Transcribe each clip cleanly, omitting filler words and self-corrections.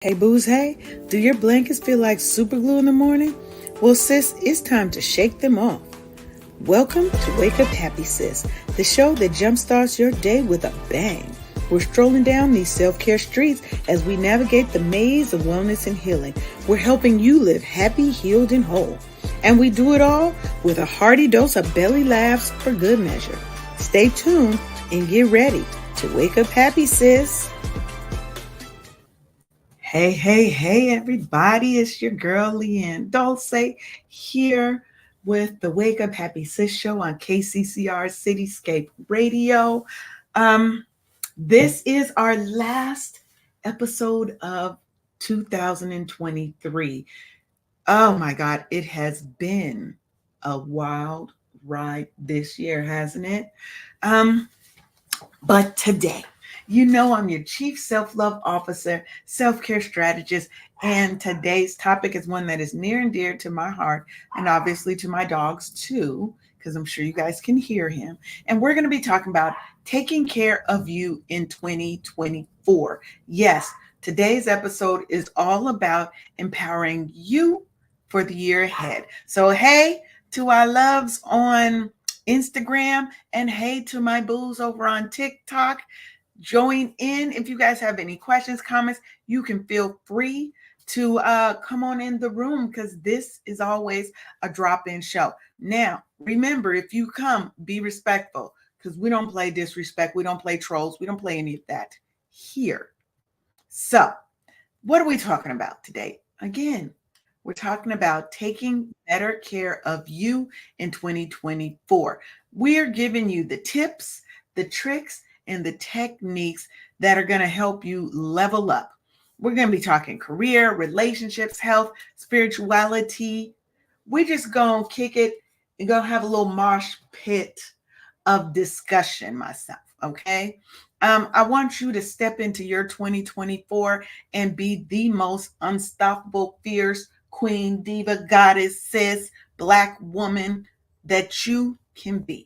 Hey booze, hey, do your blankets feel like super glue in the morning? Well, sis, it's time to shake them off. Welcome to Wake Up Happy Sis, the show that jumpstarts your day with a bang. We're strolling down these self-care streets as we navigate the maze of wellness and healing. We're helping you live happy, healed, and whole. And we do it all with a hearty dose of belly laughs for good measure. Stay tuned and get ready to wake up happy, sis. Hey, everybody. It's your girl, Leanne Dulce, here with the Wake Up Happy Sis show on KCCR Cityscape Radio. This is our last episode of 2023. Oh my God, it has been a wild ride this year, hasn't it? But today, I'm your Chief Self-Love Officer, Self-Care Strategist, and today's topic is one that is near and dear to my heart and obviously to my dogs too, because I'm sure you guys can hear him. And we're going to be talking about taking care of you in 2024. Yes, today's episode is all about empowering you for the year ahead. So, hey, to our loves on Instagram, and hey to my booze over on TikTok, join in. If you guys have any questions, comments, you can feel free to come on in the room, because this is always a drop-in show. Now, remember, if you come, be respectful, because we don't play disrespect, we don't play trolls, we don't play any of that here. So, what are we talking about today? Again, we're talking about taking better care of you in 2024. We're giving you the tips, the tricks, and the techniques that are going to help you level up. We're going to be talking career, relationships, health, spirituality. We're just going to kick it and going to have a little mosh pit of discussion myself, okay? I want you to step into your 2024 and be the most unstoppable, fierce, queen, diva, goddess, sis, black woman that you can be.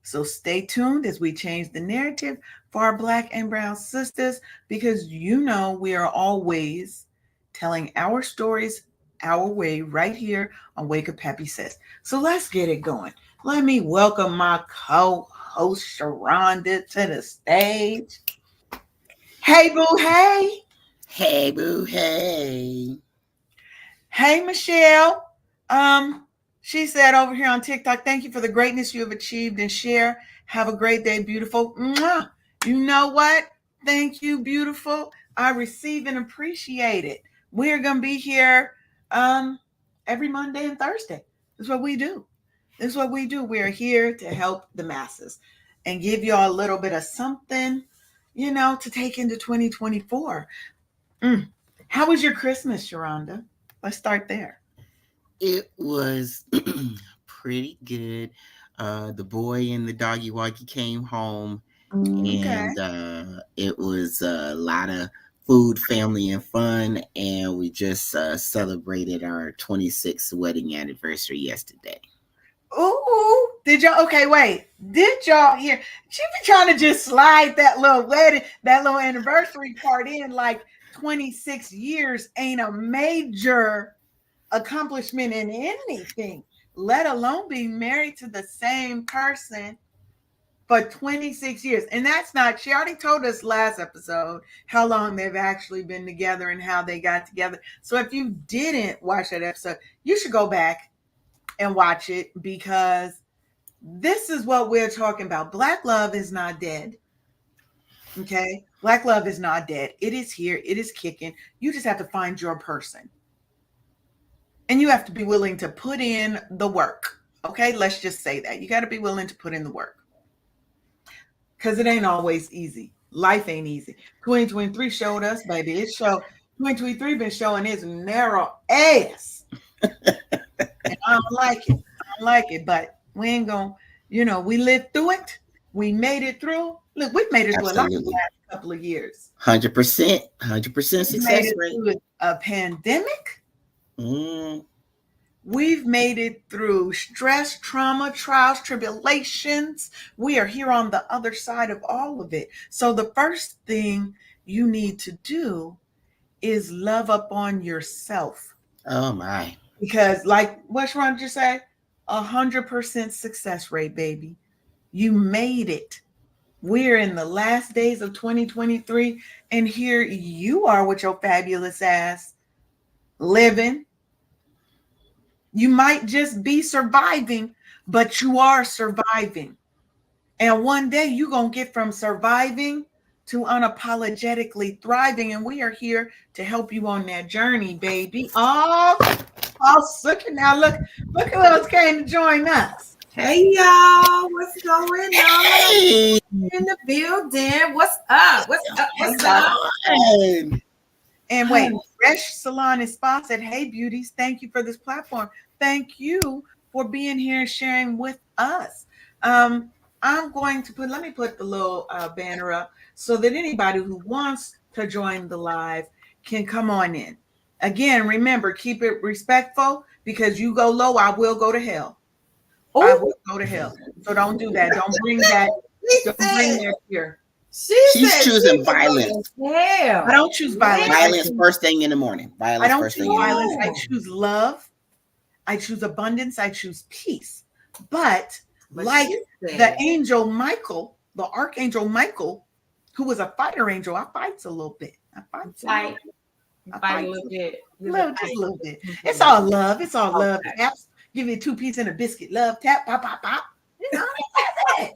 So stay tuned as we change the narrative for our black and brown sisters, because we are always telling our stories our way right here on Wake Up Happy Sis. So let's get it going. Let me welcome my co-host Sharonda to the stage. Hey, boo, hey. Hey, boo, hey. Hey, Michelle. She said over here on TikTok, thank you for the greatness you have achieved and share. Have a great day, beautiful. Mwah. You know what? Thank you, beautiful. I receive and appreciate it. We're going to be here every Monday and Thursday. That's what we do. This is what we do. We're here to help the masses and give you all a little bit of something, to take into 2024. How was your Christmas, Sharonda? Let's start there. It was pretty good. The boy and the doggy woggy came home, Okay. and it was a lot of food, family, and fun. And we just celebrated our 26th wedding anniversary yesterday. Ooh, did y'all? Okay, wait. Did y'all hear? She be trying to just slide that little wedding, that little anniversary part in, like 26 years ain't a major accomplishment in anything, let alone being married to the same person for 26 years. And that's not, she already told us last episode how long they've actually been together and how they got together. So if you didn't watch that episode, you should go back and watch it, because this is what we're talking about. Black love is not dead. Okay? Black love is not dead. It is here. It is kicking. You just have to find your person. And you have to be willing to put in the work. Okay? Let's just say that. You got to be willing to put in the work. Because it ain't always easy. Life ain't easy. 2023 showed us, baby. 2023 been showing its narrow ass. And I don't like it. I don't like it. But we ain't going to, we lived through it. We made it through. Look, we've made it through a lot in the last couple of years. 100%. 100% success rate. Through a pandemic. We've made it through stress, trauma, trials, tribulations. We are here on the other side of all of it. So the first thing you need to do is love up on yourself. Oh my. Because, like what Sharon just said, 100% success rate, baby. You made it. We're in the last days of 2023, and here you are with your fabulous ass living. You might just be surviving, but you are surviving. And one day you're going to get from surviving to unapologetically thriving. And we are here to help you on that journey, baby. Oh, look at now. Look who else came to join us. Hey y'all, what's going on Hey, in the building? What's up? What's up? What's up? And wait, Fresh Salon and Spa said, "Hey, beauties, thank you for this platform. Thank you for being here and sharing with us." I'm going to let me put the little banner up so that anybody who wants to join the live can come on in. Again, remember, keep it respectful because you go low, I will go to hell. I will go to hell. So don't do that. Don't bring that. Don't bring that here. She's choosing violence. Yeah. I don't choose violence. Violence first thing in the morning. I Violence don't first choose thing in the violence. morning. I choose love. I choose abundance. I choose peace. But like the angel Michael, the archangel Michael, who was a fighter angel, I fights a little bit. I fight a little bit. Just a little bit. It's all love. It's all love. Taps. Give you a 2-piece and a biscuit. Love tap. Pop, pop, pop. You know, that's it.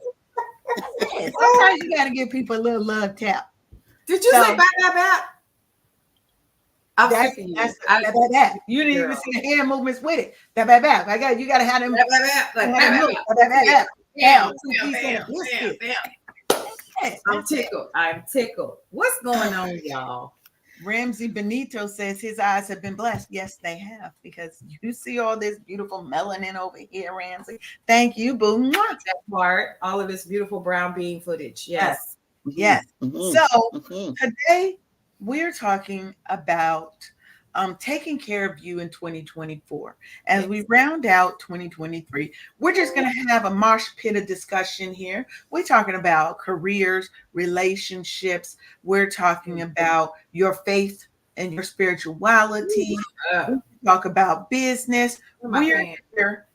That's it. Sometimes you gotta give people a little love tap. Did you say bye? I'm that's sick of you. That. You didn't even see the hand movements with it. That. You gotta have them. I'm tickled. What's going on, y'all? Ramsey Benito says his eyes have been blessed. Yes, they have, because you see all this beautiful melanin over here, Ramsey. Thank you, boo. That part, all of this beautiful brown bean footage. Yes. Yes. So today we're talking about taking care of you in 2024. As we round out 2023, we're just going to have a mosh pit of discussion here. We're talking about careers, relationships. We're talking about your faith and your spirituality. We talk about business. We're here.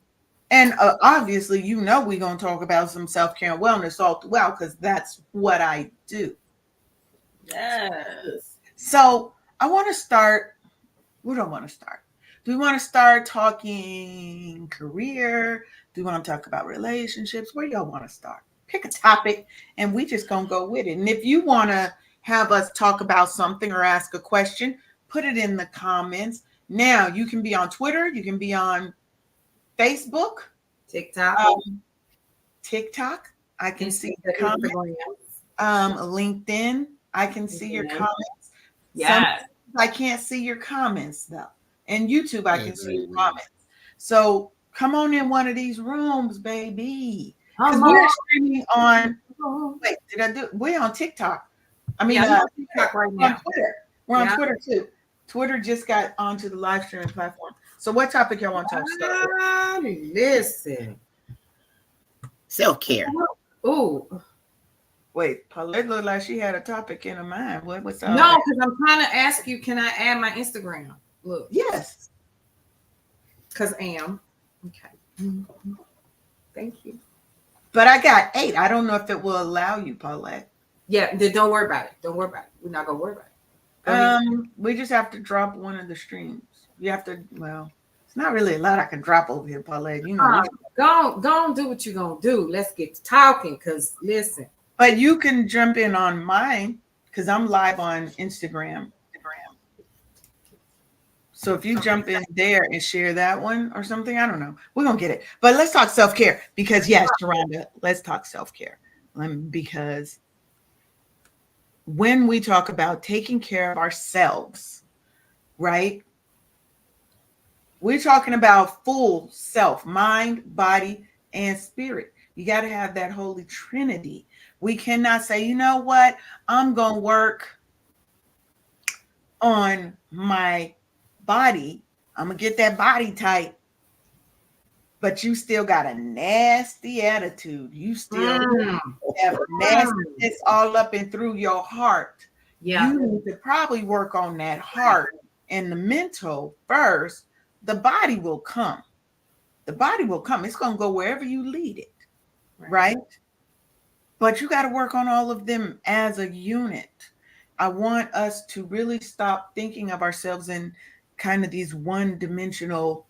And obviously, we're going to talk about some self-care and wellness all throughout, because that's what I do. Yes. So I want to start. We don't want to start. Do we want to start talking career? Do we want to talk about relationships? Where y'all want to start? Pick a topic and we just going to go with it. And if you want to have us talk about something or ask a question, put it in the comments. Now, you can be on Twitter. You can be on Facebook. TikTok. I can see your comments. LinkedIn. I can see your comments. Yes. I can't see your comments though. And YouTube, I can see your comments. So come on in one of these rooms, baby. Because we're streaming on. Wait, did I do? We're on TikTok. I mean, TikTok right now. On Twitter. We're on Twitter too. Twitter just got onto the live streaming platform. So, what topic y'all want to talk about? Listen, self-care. Ooh. Wait, Paulette looked like she had a topic in her mind. What's up? No, because I'm trying to ask you, can I add my Instagram? Look. Yes. Because Okay. Thank you. But I got 8. I don't know if it will allow you, Paulette. Yeah, then don't worry about it. We're not going to worry about it. We just have to drop one of the streams. You have to, it's not really a lot I can drop over here, Paulette. You know. Go do what you're going to do. Let's get to talking, because listen. But you can jump in on mine because I'm live on Instagram. So if you jump in there and share that one or something, I don't know. We're going to get it. But let's talk self-care because, yes, Sharonda, let's talk self-care. Because when we talk about taking care of ourselves, right, we're talking about full self, mind, body, and spirit. You got to have that holy trinity. We cannot say, you know what, I'm going to work on my body. I'm going to get that body tight. But you still got a nasty attitude. You still have nastiness all up and through your heart. Yeah. You need to probably work on that heart and the mental first. The body will come. The body will come. It's going to go wherever you lead it, right? But you got to work on all of them as a unit. I want us to really stop thinking of ourselves in kind of these one dimensional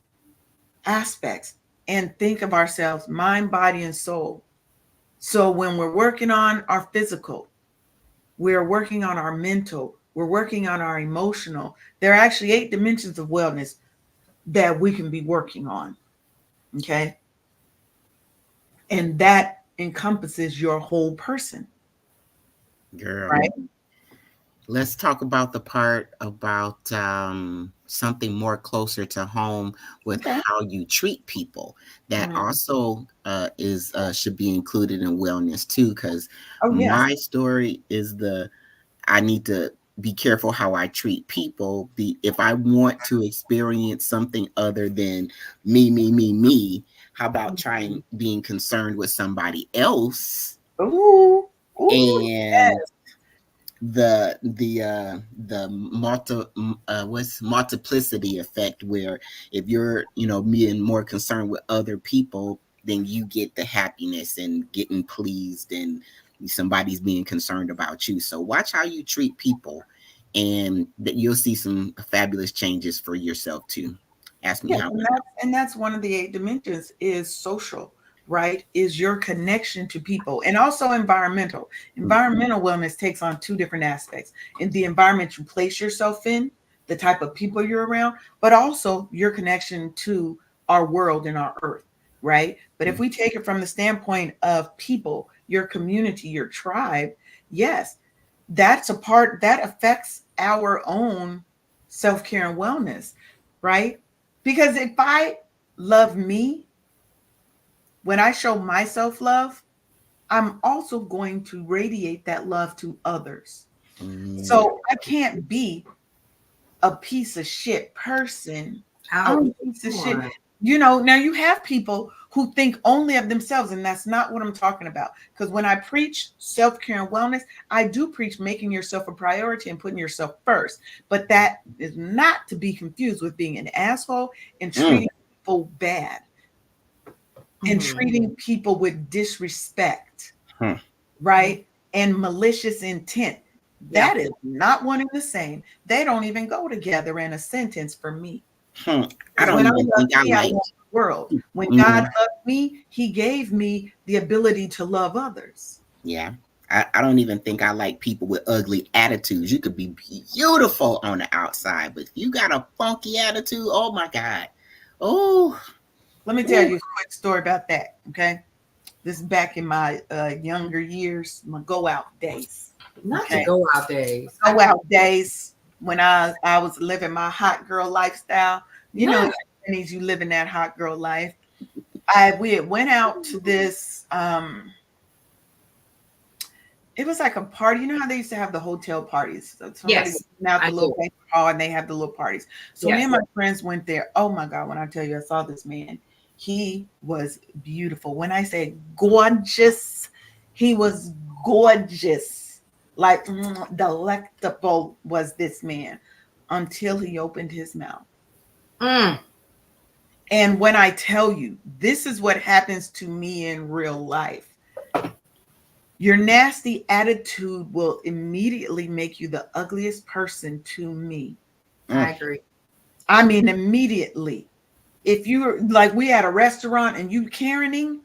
aspects and think of ourselves mind, body, and soul. So when we're working on our physical, we're working on our mental, we're working on our emotional. There are actually 8 dimensions of wellness that we can be working on. Okay. And that encompasses your whole person, Girl. right? Let's talk about the part about something more closer to home with Okay. how you treat people. That Mhm. also is should be included in wellness too, because Oh, yes. my story is I need to be careful how I treat people. If I want to experience something other than me, how about trying being concerned with somebody else Ooh, ooh, and the what's multiplicity effect, where if you're being more concerned with other people, then you get the happiness and getting pleased, and somebody's being concerned about you. So watch how you treat people, and that you'll see some fabulous changes for yourself too. Ask me yes, how. and that's one of the 8 dimensions is social, right? Is your connection to people and also environmental. Environmental wellness takes on 2 different aspects. In the environment you place yourself in, the type of people you're around, but also your connection to our world and our earth, right? But if we take it from the standpoint of people, your community, your tribe, yes, that's a part that affects our own self-care and wellness, right? Because if I love me, when I show myself love, I'm also going to radiate that love to others. Mm, So I can't be a piece of shit person. I'm Out. a piece of Come shit. on. Now you have people who think only of themselves, and that's not what I'm talking about. Because when I preach self care and wellness, I do preach making yourself a priority and putting yourself first. But that is not to be confused with being an asshole and mm, treating people bad and Mhm. treating people with disrespect, hmm, right? And malicious intent. Yeah. That is not one and the same. They don't even go together in a sentence for me. hmm. I Because don't when I even love think I me, I like. love the world. When God Mm, loved me, He gave me the ability to love others. yeah. I don't even think I like people with ugly attitudes. You could be beautiful on the outside, but if you got a funky attitude, oh my God. Oh, Let me tell ooh, you a quick story about that. Okay. This is back in my younger years, my go out days. Not to Okay. go out days. Go out days when I was living my hot girl lifestyle. You know, in Not. the 20s, you live in that hot girl life. We had went out to this it was like a party. You know how they used to have the hotel parties? So somebody Yes, would rent out I the little do. banquet hall and they have the little parties. So me and Yes. my friends went there. Oh my God, when I tell you I saw this man, he was beautiful. When I say gorgeous, he was gorgeous. Like delectable was this man until he opened his mouth. Mm. And when I tell you, this is what happens to me in real life. Your nasty attitude will immediately make you the ugliest person to me. mm, I agree. I mean, immediately. If you're like, we at a restaurant and you Karening,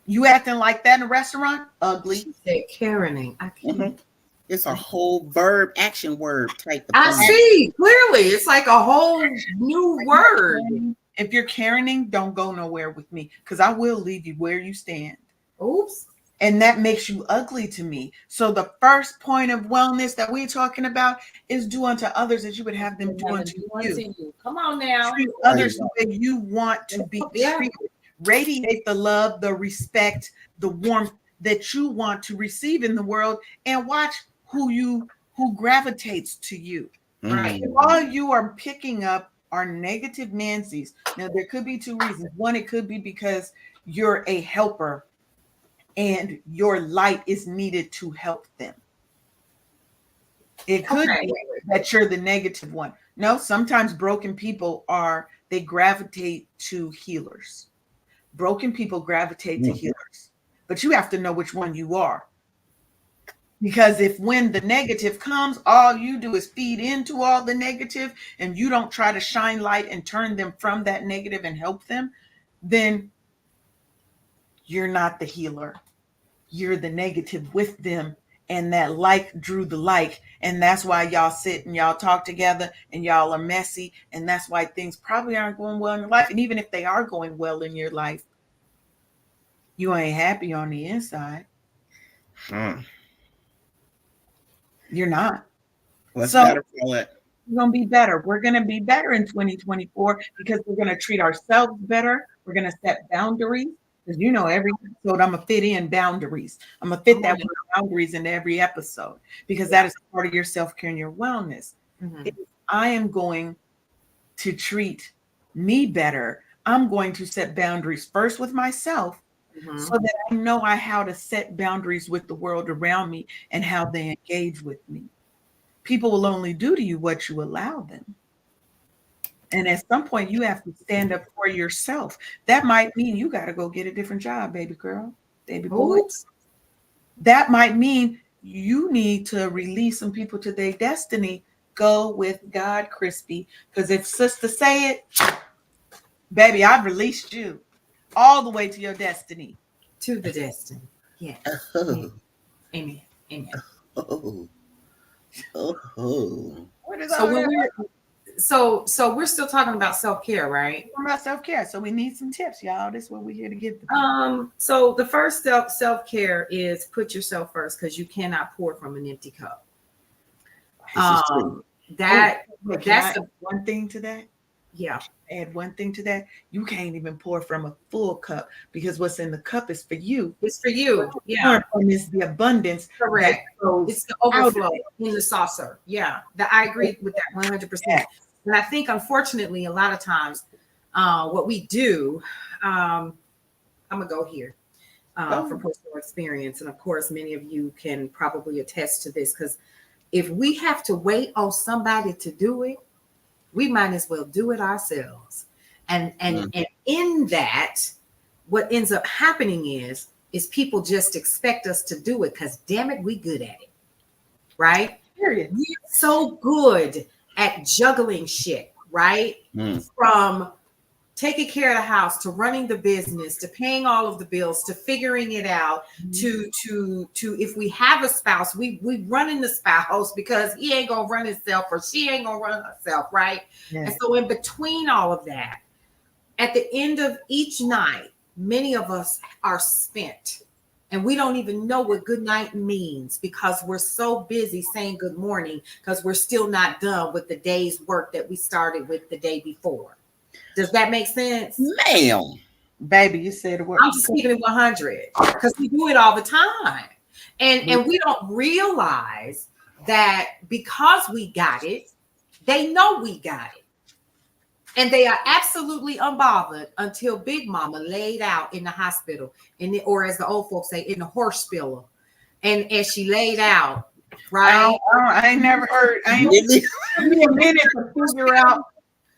you acting like that in a restaurant, ugly. She said Karening. I mhm. can't. It's a whole action word type of I thing. see clearly. It's like a whole new word. If you're Karening, don't go nowhere with me because I will leave you where you stand. Oops. And that makes you ugly to me. So the first point of wellness that we're talking about is do unto others as you would have them do unto Do you. unto you. Come on now. Treat There you others the go. way you want to be Yeah. treated. Radiate the love, the respect, the warmth that you want to receive in the world, and watch who gravitates to you. Right. If Mm, all you are picking up are negative Nancy's, now there could be 2 reasons. One, it could be because you're a helper and your light is needed to help them. It could Okay, be wait. that you're the negative one. No, sometimes broken people they gravitate to healers. Broken people gravitate to Mm. healers. But you have to know which one you are. Because if when the negative comes, all you do is feed into all the negative and you don't try to shine light and turn them from that negative and help them, then you're not the healer. You're the negative with them. And that like drew the like. And that's why y'all sit and y'all talk together and y'all are messy. And that's why things probably aren't going well in your life. And even if they are going well in your life, you ain't happy on the inside. Huh. You're not. What's So better for it? we're going to be better. We're going to be better in 2024 because we're going to treat ourselves better. We're going to set boundaries. Because every episode I'm gonna fit in boundaries. I'm gonna fit that word boundaries into every episode because that is part of your self-care and your wellness. Mm-hmm. If I am going to treat me better, I'm going to set boundaries first with myself so that I know how to set boundaries with the world around me and how they engage with me. People will only do to you what you allow them. And at some point, you have to stand up for yourself. That might mean you got to go get a different job, baby girl, baby boy. Oops. That might mean you need to release some people to their destiny. Go with God, Crispy. Because if sister say it, baby, I've released you all the way to your destiny. To the destiny. Yes. Oh, Amen. Amen. oh, oh. What is So all when that? we're still talking about self-care, right? We're about self-care. So we need some tips, y'all. This is what we're here to give the people. So the first self-care is put yourself first because you cannot pour from an empty cup. This is true. That's one thing to that. Yeah. Add one thing to that. You can't even pour from a full cup because what's in the cup is for you. It's for you. Yeah. Pouring from is the abundance. Correct. It's the overflow in the saucer. Yeah. I agree with that 100%. Yeah. And I think, unfortunately, a lot of times what we do, I'm going to go here from personal experience. And of course, many of you can probably attest to this because if we have to wait on somebody to do it, we might as well do it ourselves. And in that, what ends up happening is people just expect us to do it because damn it, we good at it. Right? Period. We're so good at juggling shit, right? From taking care of the house to running the business to paying all of the bills to figuring it out to if we have a spouse, we running the spouse because he ain't gonna run himself or she ain't gonna run herself, right? Yeah. And so in between all of that, at the end of each night, many of us are spent. And we don't even know what good night means because we're so busy saying good morning because we're still not done with the day's work that we started with the day before. Does that make sense? Ma'am. Baby, you said the word. I'm just keeping it 100 because we do it all the time. And we don't realize that because we got it, they know we got it. And they are absolutely unbothered until Big Mama laid out in the hospital, or as the old folks say, in the horse spiller. And as she laid out, right? I ain't never heard. It took me a minute to figure out.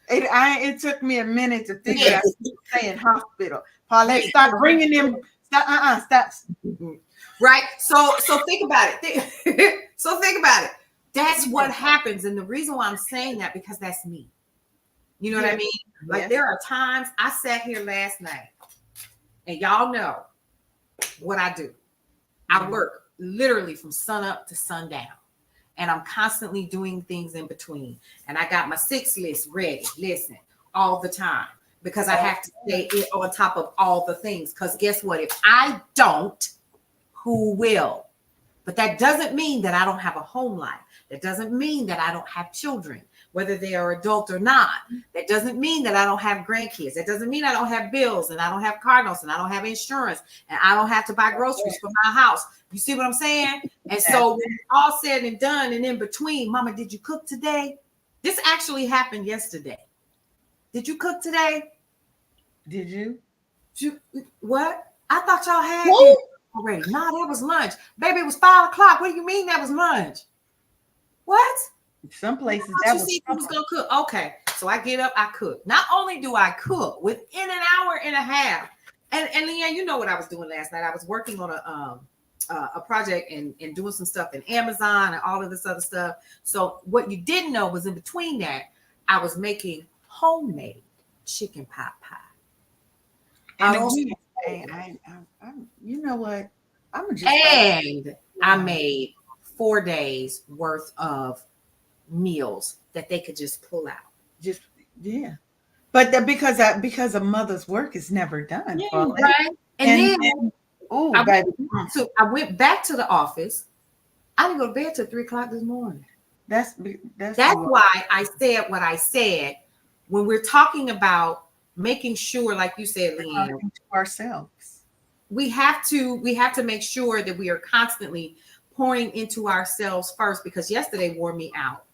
It took me a minute to figure out saying hospital. Paulette, stop bringing them. Stop. Right. So think about it. So think about it. That's what happens. And the reason why I'm saying that, because that's me. You know what I mean? Like there are times I sat here last night and y'all know what I do. I work literally from sun up to sundown and I'm constantly doing things in between. And I got my 6 list ready, listen, all the time because I have to stay on top of all the things. Because guess what? If I don't, who will? But that doesn't mean that I don't have a home life. That doesn't mean that I don't have children, whether they are adult or not. That doesn't mean that I don't have grandkids. That doesn't mean I don't have bills and I don't have car notes and I don't have insurance and I don't have to buy groceries for my house. You see what I'm saying? And so when it's all said and done and in between, Mama, did you cook today? This actually happened yesterday. Did you cook today? Did you? What? I thought y'all had it already. No, that was lunch. Baby, it was 5 o'clock. What do you mean that was lunch? What? Some places Once that you was see who's gonna cook. Okay, so I get up, I cook. Not only do I cook within an hour and a half, and Leanne, you know what I was doing last night. I was working on a project and doing some stuff in Amazon and all of this other stuff. So what you didn't know was in between that, I was making homemade chicken pot pie. and I don't- again, you know what? I'm just and I made 4 days worth of meals that they could just pull out. just yeah. But because a mother's work is never done, Paulette. Right. And then oh, I baby, I went back to the office. I didn't go to bed till 3 o'clock this morning. that's That's why I said what I said when we're talking about making sure, like you said, Leanne, to ourselves. we have to make sure that we are constantly pouring into ourselves first, because yesterday wore me out.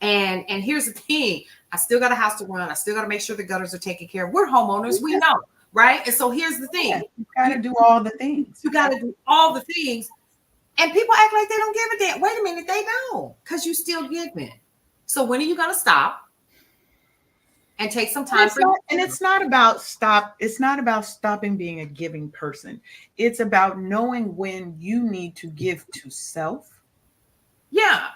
And here's the thing, I still got a house to run. I still got to make sure the gutters are taken care of. We're homeowners, we know, right? And so here's the thing. Yeah, you got to do all the things. You got to do all the things. And people act like they don't give a damn. Wait a minute, they don't, because you still giving. So when are you going to stop and take some time for you? And it's not about stopping being a giving person. It's about knowing when you need to give to self. Yeah.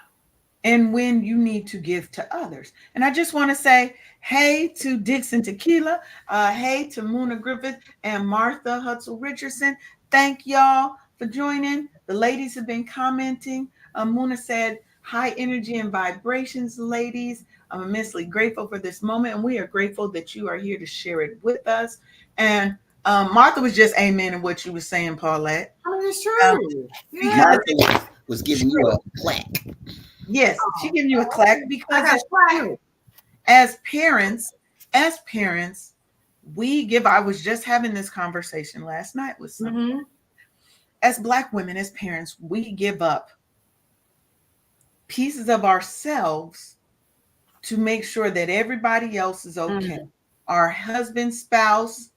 And when you need to give to others. And I just want to say, hey to Dixon Tequila, hey to Muna Griffith and Martha Hutzel Richardson. Thank y'all for joining. The ladies have been commenting. Muna said, high energy and vibrations, ladies. I'm immensely grateful for this moment, and we are grateful that you are here to share it with us. And Martha was just amen in what you were saying, Paulette. I mean, it's true. Martha was giving you a plaque. Yes, she giving you a clap because as parents, we give. I was just having this conversation last night with someone. As Black women, as parents, we give up pieces of ourselves to make sure that everybody else is okay. Our husband, spouse,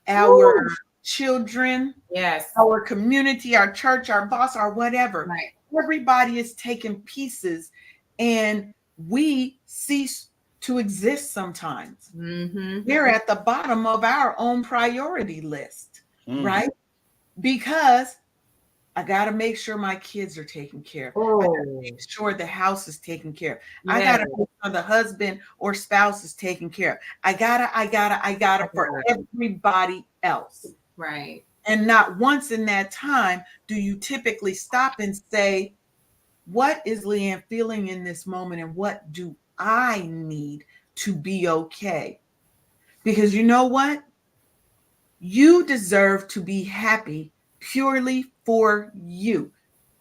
our children, yes, our community, our church, our boss, our whatever. Right. Everybody is taking pieces, and we cease to exist sometimes. We're at the bottom of our own priority list, right? Because I got to make sure my kids are taken care of. I got to make sure the house is taken care of. I got to make sure the husband or spouse is taken care of. I gotta for everybody else. Right. And not once in that time do you typically stop and say, what is Leanne feeling in this moment, and what do I need to be okay? Because you know what? You deserve to be happy purely for you.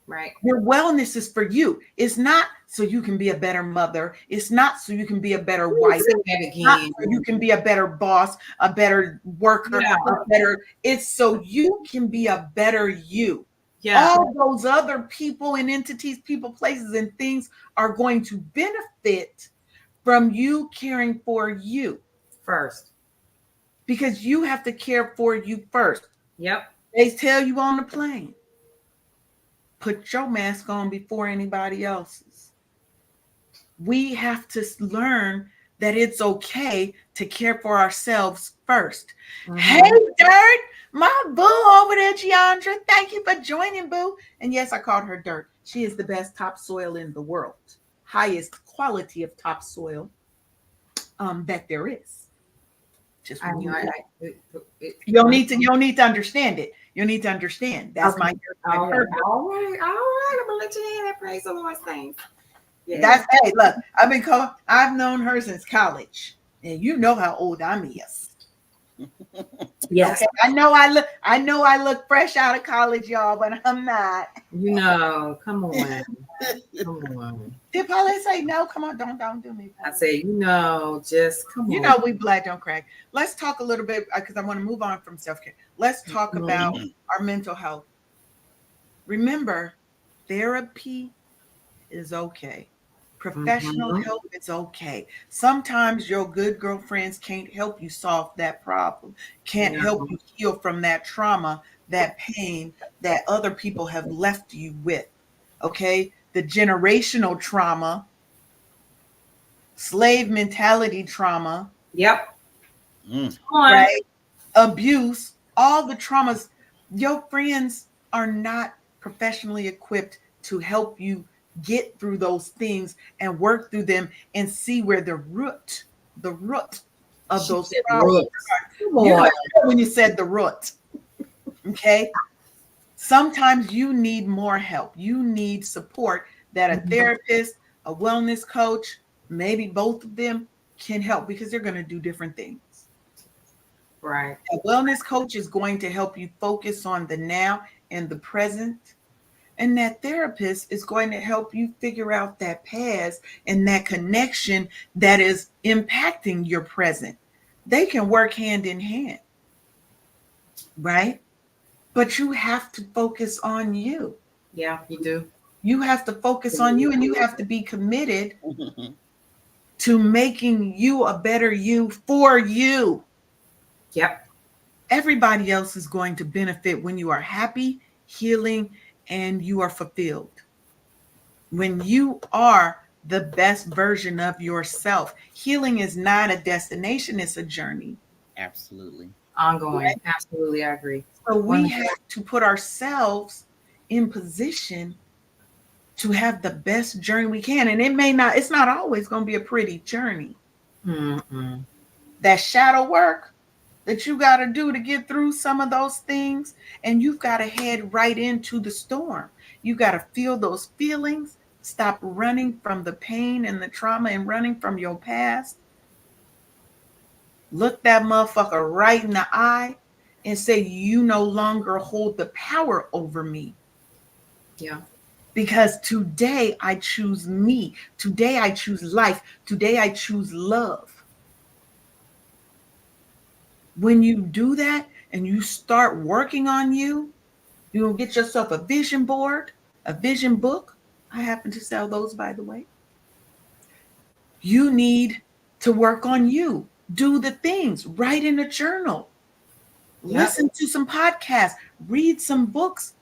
Right. Your wellness is for you. It's not so you can be a better mother. It's not so you can be a better wife. It's not so you can be a better boss, a better worker, it's so you can be a better you. Yeah. All those other people and entities, people, places, and things are going to benefit from you caring for you first. Because you have to care for you first. Yep. They tell you on the plane, put your mask on before anybody else's. We have to learn that it's okay to care for ourselves first. Hey, Dirt, my boo over there, Giandra. Thank you for joining, boo. And yes, I called her Dirt. She is the best topsoil in the world. Highest quality of topsoil that there is. Just you don't need to understand it. You need to understand. That's my all right. I'm gonna let you hear that. Praise the Lord, saints. Yeah. That's hey, look, I've known her since college, and you know how old I'm is. Yes, okay. I know I look fresh out of college, y'all, but I'm not. You know, come on. Come on. Did Paulette say no? Come on, don't do me. I say, just come on. You know, we Black don't crack. Let's talk a little bit because I want to move on from self-care. Let's talk about our mental health. Remember, therapy is okay. Professional help is okay. Sometimes your good girlfriends can't help you solve that problem, can't help you heal from that trauma, that pain that other people have left you with. Okay, the generational trauma, slave mentality trauma, Yep. Mm. Come on. right? Abuse, all the traumas. Your friends are not professionally equipped to help you get through those things and work through them and see where the root of She those said problems roots. are. Come You know on. when you said the root, okay? Sometimes you need more help. You need support that a Mhm. therapist, a wellness coach, maybe both of them can help because they're going to do different things. Right. A wellness coach is going to help you focus on the now and the present. And that therapist is going to help you figure out that past and that connection that is impacting your present. They can work hand in hand, right? But you have to focus on you. Yeah, you do. You have to focus on you and you have to be committed Mm. to making you a better you for you. Yep. Everybody else is going to benefit when you are happy, healing, and you are fulfilled. When you are the best version of yourself, healing is not a destination, it's a journey. Absolutely. Ongoing. Absolutely, I agree. So we 100%. have to put ourselves in position to have the best journey we can. And it's not always going to be a pretty journey. Mm-mm. That shadow work that you got to do to get through some of those things, and you've got to head right into the storm. You got to feel those feelings, stop running from the pain and the trauma and running from your past. Look that motherfucker right in the eye and say, you no longer hold the power over me. Yeah. Because today I choose me. Today I choose life. Today I choose love. When you do that and you start working on you, you'll get yourself a vision board, a vision book. I happen to sell those, by the way. You need to work on you. Do the things, write in a journal, Yep. listen to some podcasts, read some books,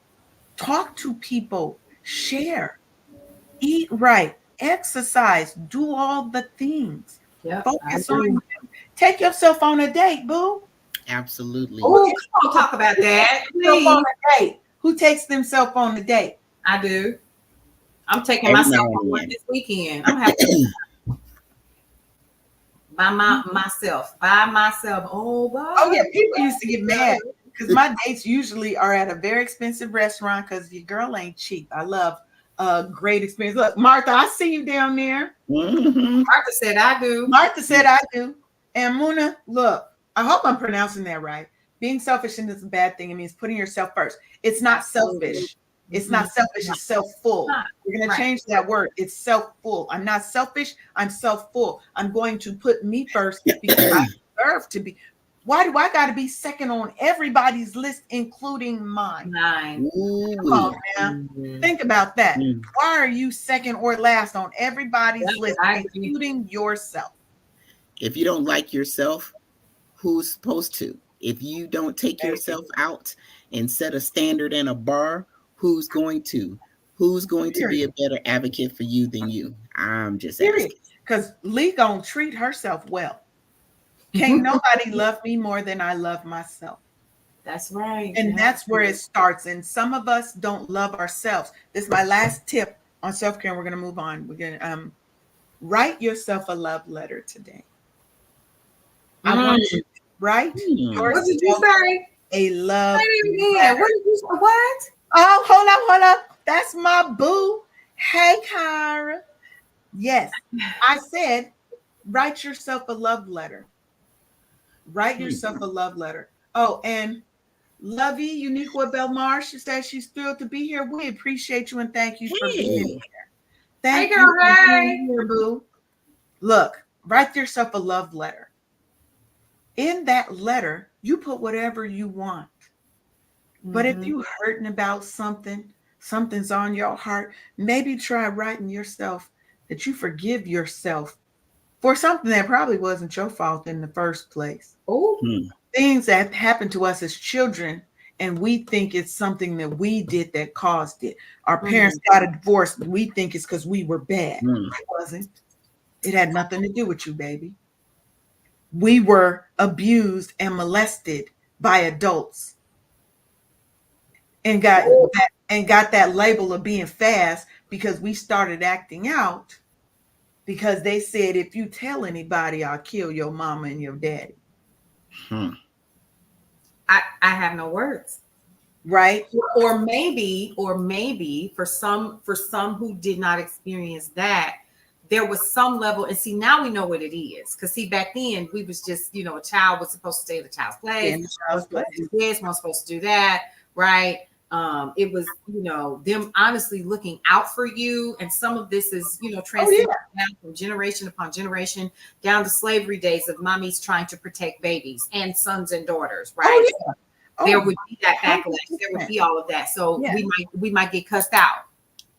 talk to people, share, eat right, exercise, do all the things. Yep. I Focus on agree. you. Take yourself on a date, boo. Absolutely. Oh, come on, talk about that, Yourself on please. a date. Who takes themselves on the date? I do. I'm taking Every myself now on and one then. this weekend. I'm having by myself. Oh, Oh yeah, wow. people used to get mad because my dates usually are at a very expensive restaurant because your girl ain't cheap. I love a great experience. Look, Martha, I see you down there. Mhm. Martha said I do. Martha said I do. And Muna, look, I hope I'm pronouncing that right. Being selfish isn't a bad thing. It means putting yourself first. It's not Absolutely. selfish. It's Mhm. not selfish, it's self-full. Not. We're going to Right. change that word. It's self-full. I'm not selfish, I'm self-full. I'm going to put me first because I deserve to be. Why do I got to be second on everybody's list, including mine? 9. Come on Ooh-wee. now. Mhm. Think about that. Mm. Why are you second or last on everybody's Yep, list, I agree. including yourself? If you don't like yourself, who's supposed to? If you don't take yourself out and set a standard and a bar, who's going to? Who's going to be Period. a better advocate for you than you? I'm just Period. asking. Because Lee gonna treat herself well. Can't nobody love me more than I love myself. That's right. And that's where it starts. And some of us don't love ourselves. This is my last tip on self-care. And we're gonna move on. We're gonna write yourself a love letter today. I want you to write Hmm. What did you yourself say? a love Say it again. letter. What did you say? What? Oh, hold up. That's my boo. Hey, Kyra. Yes, I said write yourself a love letter. Write yourself a love letter. Oh, and Lovey Uniqua Belmar, she says she's thrilled to be here. We appreciate you and thank you for being Hey. here. Thank Hey, you girl. for Hey. being here, boo. Look, write yourself a love letter. In that letter, you put whatever you want. But if Mhm. you hurting about something, something's on your heart, maybe try writing yourself that you forgive yourself for something that probably wasn't your fault in the first place. Oh, Hmm. Things that happen to us as children and we think it's something that we did that caused it. Our parents got a divorce, we think it's because we were bad. It wasn't. It had nothing to do with you, baby. We were abused and molested by adults and got that label of being fast because we started acting out because they said, if you tell anybody, I'll kill your mama and your daddy. I have no words. Right. Or maybe for some who did not experience that, there was some level, and see, now we know what it is. Because see, back then we was just, you know, a child was supposed to stay in the child's place. One supposed to do that, right? It was, you know, them honestly looking out for you. And some of this is, you know, transcending down from generation upon generation down to slavery days of mommies trying to protect babies and sons and daughters, right? There would be that backlash. There would be all of that. So we might get cussed out.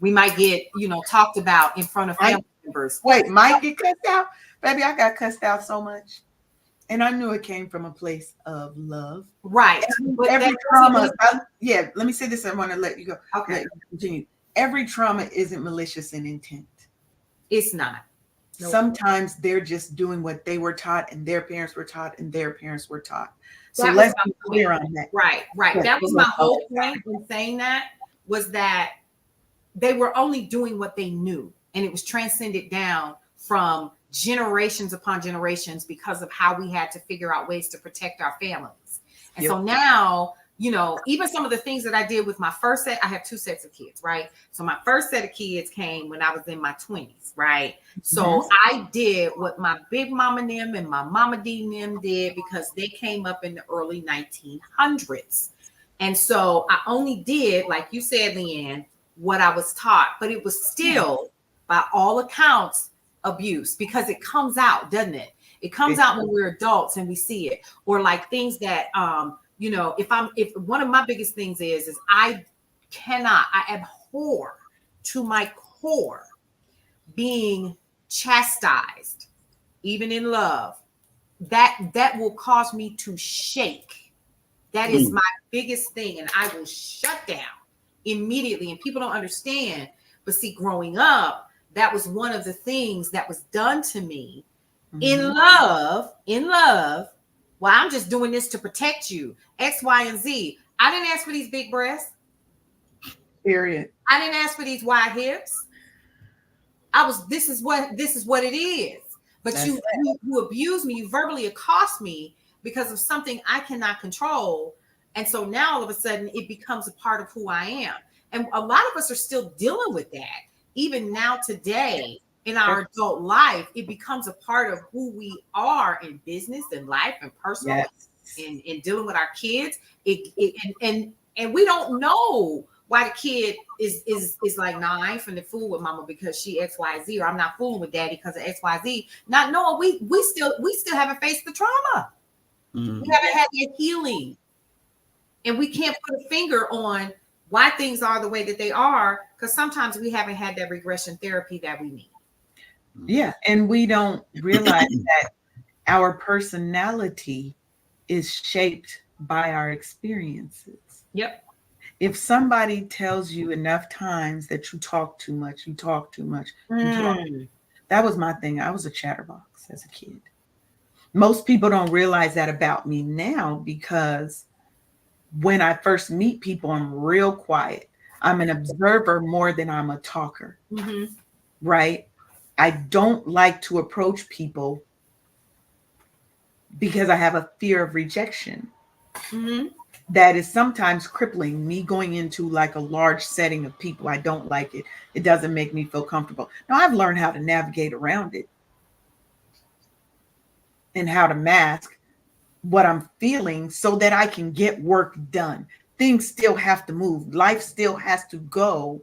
We might get, you know, talked about in front of family members. Wait, might get cussed out? Baby, I got cussed out so much. And I knew it came from a place of love. Right. But every trauma, let me say this. I want to let you go. Okay. Let you continue. Every trauma isn't malicious in intent. It's not. Nope. Sometimes they're just doing what they were taught and their parents were taught and their parents were taught. So let's be clear on that. Right. Yeah, that was my whole point in saying that, was that they were only doing what they knew. And it was transcended down from generations upon generations because of how we had to figure out ways to protect our families. And so now, you know, even some of the things that I did with my first set, I have 2 sets of kids, right? So my first set of kids came when I was in my 20s, right? So I did what my big mama them and my mama D them did because they came up in the early 1900s. And so I only did, like you said, Leanne, what I was taught, but it was still, by all accounts, abuse, because it comes out, doesn't it? It comes out when we're adults and we see it. Or like things that, you know, if one of my biggest things is I abhor to my core being chastised, even in love. That will cause me to shake. That is my biggest thing, and I will shut down immediately. And people don't understand, but see, growing up, that was one of the things that was done to me in love. Well, I'm just doing this to protect you, X, Y, and Z. I didn't ask for these big breasts. Period. I didn't ask for these wide hips. This is what it is. But you abuse me, you verbally accost me because of something I cannot control. And so now all of a sudden it becomes a part of who I am. And a lot of us are still dealing with that. Even now today in our adult life, it becomes a part of who we are in business and life and personal and dealing with our kids. And we don't know why the kid is like, nah, I ain't finna fool with mama because she XYZ, or I'm not fooling with daddy because of XYZ. Not knowing we still haven't faced the trauma. We haven't had the healing. And we can't put a finger on why things are the way that they are, because sometimes we haven't had that regression therapy that we need. Yeah. And we don't realize that our personality is shaped by our experiences. Yep. If somebody tells you enough times that you talk too much, that was my thing. I was a chatterbox as a kid. Most people don't realize that about me now, because when I first meet people, I'm real quiet. I'm an observer more than I'm a talker, right? I don't like to approach people because I have a fear of rejection. That is sometimes crippling. Me going into like a large setting of people, I don't like it. It doesn't make me feel comfortable. Now I've learned how to navigate around it and how to mask what I'm feeling so that I can get work done. Things still have to move. Life still has to go.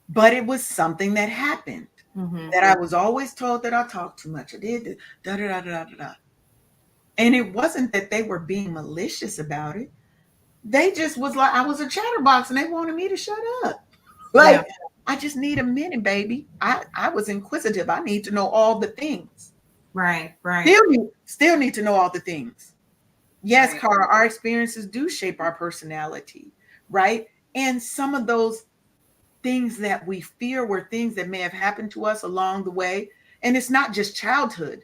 But it was something that happened that I was always told that I talked too much. I did da da da da da da. And it wasn't that they were being malicious about it. They just was like, I was a chatterbox and they wanted me to shut up. Like, I just need a minute, baby. I was inquisitive. I need to know all the things. Right. Still need to know all the things. Yes, Right. Cara, our experiences do shape our personality, right? And some of those things that we fear were things that may have happened to us along the way. And it's not just childhood,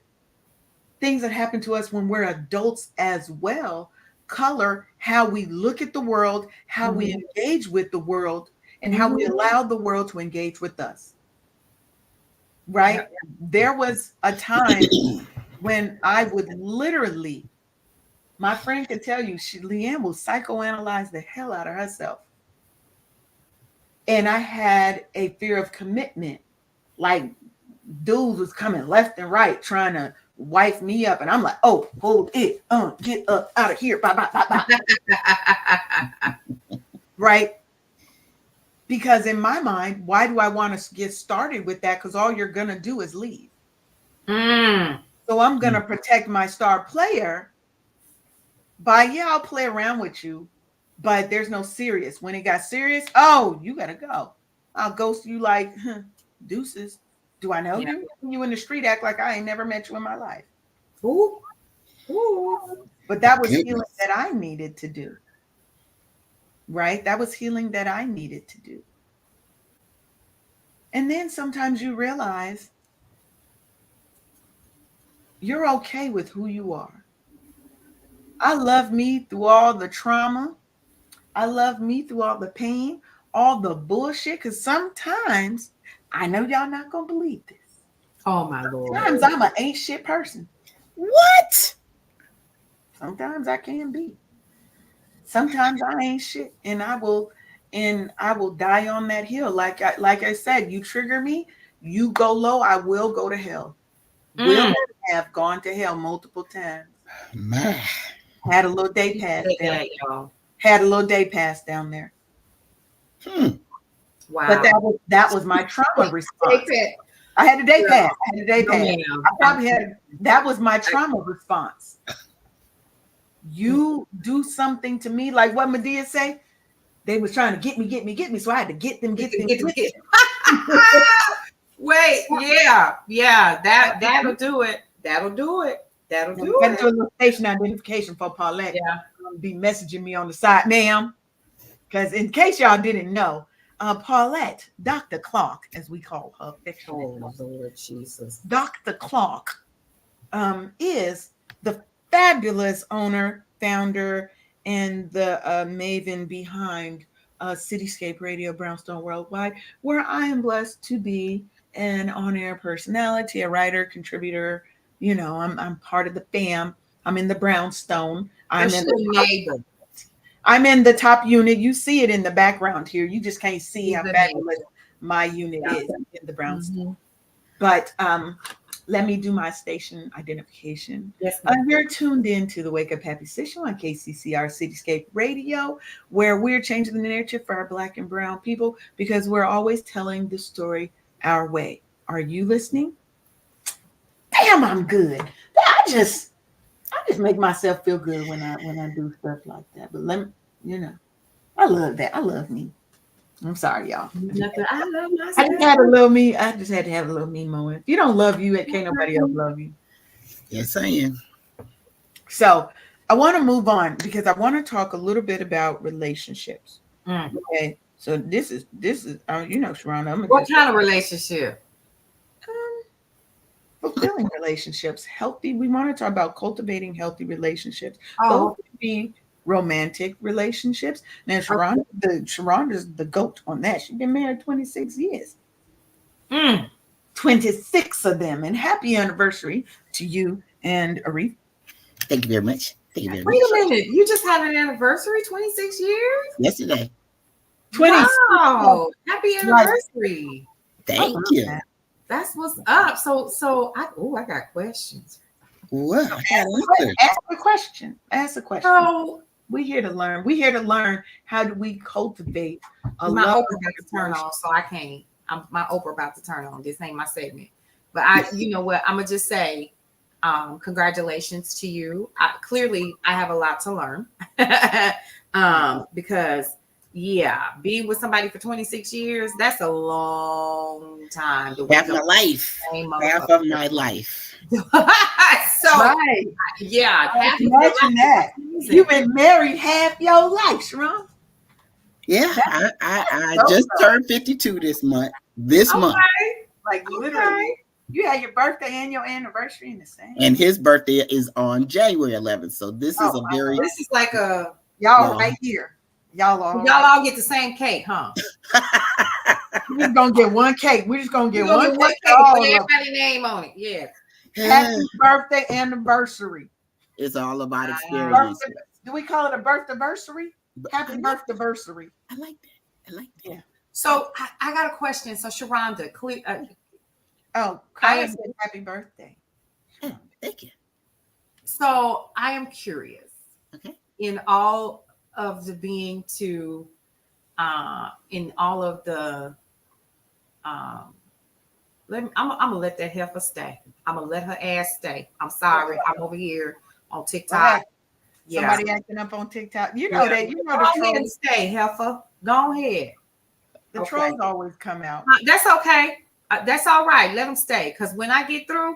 things that happen to us when we're adults as well color how we look at the world, how we Mhm. engage with the world, and how we Mhm. allow the world to engage with us, right? Yep. There was a time when I would literally, my friend could tell you, Leanne will psychoanalyze the hell out of herself. And I had a fear of commitment. Like dudes was coming left and right trying to wife me up. And I'm like, oh, hold it, get up out of here. Bye, bye, bye, bye. Right? Because in my mind, why do I want to get started with that? Because all you're going to do is leave. Mm. So I'm going to protect my star player by, yeah, I'll play around with you, but there's no serious. When it got serious, oh, you got to go. I'll ghost you like, deuces. Do I know Yeah. you? You in the street act like I ain't never met you in my life. Ooh. Ooh. But that was healing Goodness. that I needed to do, right? That was healing that I needed to do. And then sometimes you realize you're okay with who you are. I love me through all the trauma. I love me through all the pain, all the bullshit. Because sometimes, I know y'all not going to believe this. Oh my Lord. Sometimes I'm an ain't shit person. What? Sometimes I can be. Sometimes I ain't shit. And I will die on that hill. Like I said, you trigger me, you go low, I will go to hell. Will have gone to hell multiple times. My. Had a little day pass Say down. that, y'all. Had a little day pass down there. Hmm. But Wow. that was my trauma Take response. that. I had a day Girl, pass. I had a day no, pass. ma'am. I probably had that was my trauma response. You do something to me, like what Medea say. They was trying to get me. So I had to get them. Wait, yeah. That'll do it. That'll do it. That'll do Got to it. do a little station identification for Paulette. Yeah. Be messaging me on the side, ma'am. Because in case y'all didn't know, Paulette, Dr. Clark, as we call her, Oh Lord Jesus. Dr. Clark is the fabulous owner, founder, and the maven behind Cityscape Radio Brownstone Worldwide, where I am blessed to be an on-air personality, a writer, contributor. You know, I'm part of the fam. I'm in the Brownstone. I'm in the top unit. You see it in the background here. You just can't see how fabulous my unit is in the Brownstone. Mhm. But let me do my station identification. Yes, You're tuned in to the Wake Up Happy Station on KCCR Cityscape Radio, where we're changing the narrative for our Black and Brown people because we're always telling the story our way. Are you listening? Damn, I'm good. I just make myself feel good when I do stuff like that. But I love that. I love me. I'm sorry, y'all. I love I myself. just had a little me. I just had to have a little me moment. If you don't love you, it can't nobody else love you. Yes, I am. So I want to move on because I want to talk a little bit about relationships. Okay. So this is Sharonda. What kind of relationship? Fulfilling relationships, healthy. We want to talk about cultivating healthy relationships. Oh. Those could be romantic relationships. Now, Sharonda's the goat on that. She's been married 26 years. 26 of them. And happy anniversary to you and Arif. Thank you very much. Thank you very Wait much. a minute. You just had an anniversary, 26 years? Yesterday. 26. Wow. Happy anniversary. Thank you. That's what's up. So I got questions. What? Ask a question. Ask a question. So we're here to learn. We're here to learn how do we cultivate a my love. Oprah about to turn on, so I can't. My Oprah about to turn on. This ain't my segment. But you know what? I'm gonna just say, congratulations to you. Clearly, I have a lot to learn. Because being with somebody for 26 years, that's a long time. Half my life. Half of my life. So Right. yeah, happy Imagine that. You've been married half your life, Sharon. Yeah, I just turned 52 this month. Like literally. You had your birthday and your anniversary in the same. And his birthday is on January 11th. So this is a very this is like a y'all right here. Y'all all get the same cake, huh? We're just gonna get one cake. We're just gonna get one cake. With everybody's name on it. Yeah. Happy birthday anniversary. It's all about experience. Do we call it a birthday-versary? Happy birthday-versary. I like that. Yeah. So I got a question. So Sharonda, I said happy birthday. Oh, thank you. So I am curious. Okay. In all of the in all of the I'm gonna let that heifer stay. I'm gonna let her ass stay. I'm sorry. I'm over here on TikTok. Yeah. Somebody acting up on TikTok. You know that. You know the trolls. Go ahead and stay, heifer. Go ahead. The trolls always come out. That's okay. That's all right. Let them stay. Because when I get through,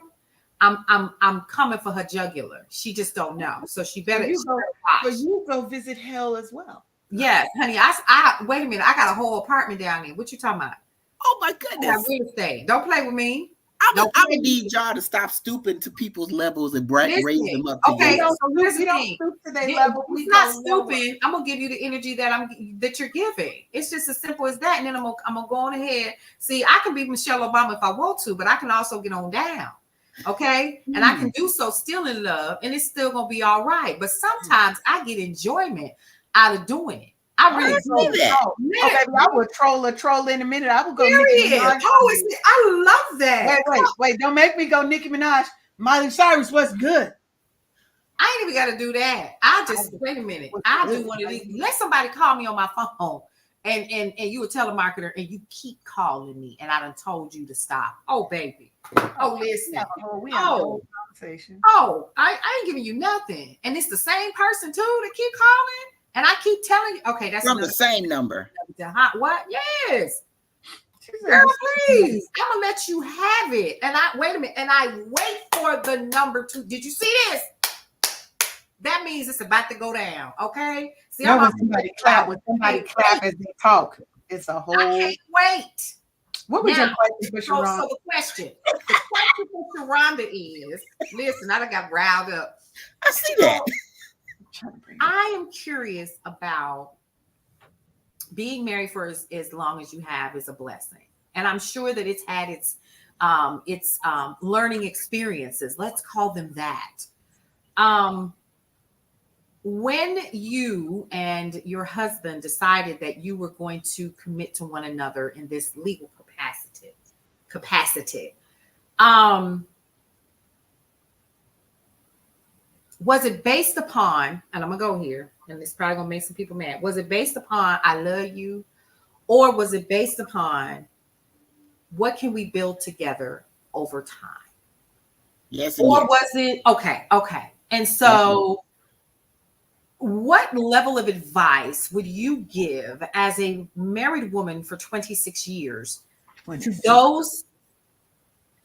I'm coming for her jugular. She just don't know. So she better. You go visit hell as well. Yes, honey. I wait a minute. I got a whole apartment down there. What you talking about? Oh my goodness. Real estate. Don't play with me. I would need y'all to stop stooping to people's levels and raise them up. Okay, so here's the thing. Stoop to their level. It's not stooping. I'm gonna give you the energy that you're giving. It's just as simple as that. And then I'm gonna go on ahead. See, I can be Michelle Obama if I want to, but I can also get on down. Okay, and I can do so still in love, and it's still gonna be all right. But sometimes I get enjoyment out of doing it. I really do that. Okay, I will troll in a minute. I will go. I love that. Wait! Don't make me go Nicki Minaj. Miley Cyrus, what's good? I ain't even got to do that. I'll just wait a minute. I'll do one of these. Let somebody call me on my phone, and you a telemarketer, and you keep calling me, and I done told you to stop. Oh, baby. Oh, listen. We have a whole conversation. Oh, I ain't giving you nothing, and it's the same person too that keep calling. And I keep telling you, okay, that's from the same number. What? Yes. Girl, please. I'm gonna let you have it. And wait a minute. And I wait for the number to. Did you see this? That means it's about to go down. Okay. See, when somebody clap as they talk. It's a whole. I can't wait. What was your question for Sharonda? So the question for Sharonda is: listen, I done got riled up. I see that. I am curious about being married for as long as you have is a blessing. And I'm sure that it's had its learning experiences. Let's call them that. When you and your husband decided that you were going to commit to one another in this legal capacity, was it based upon, and I'm gonna go here, and it's probably gonna make some people mad. Was it based upon I love you, or was it based upon what can we build together over time? Yes. Or was it okay? And so, what level of advice would you give as a married woman for 26 years to those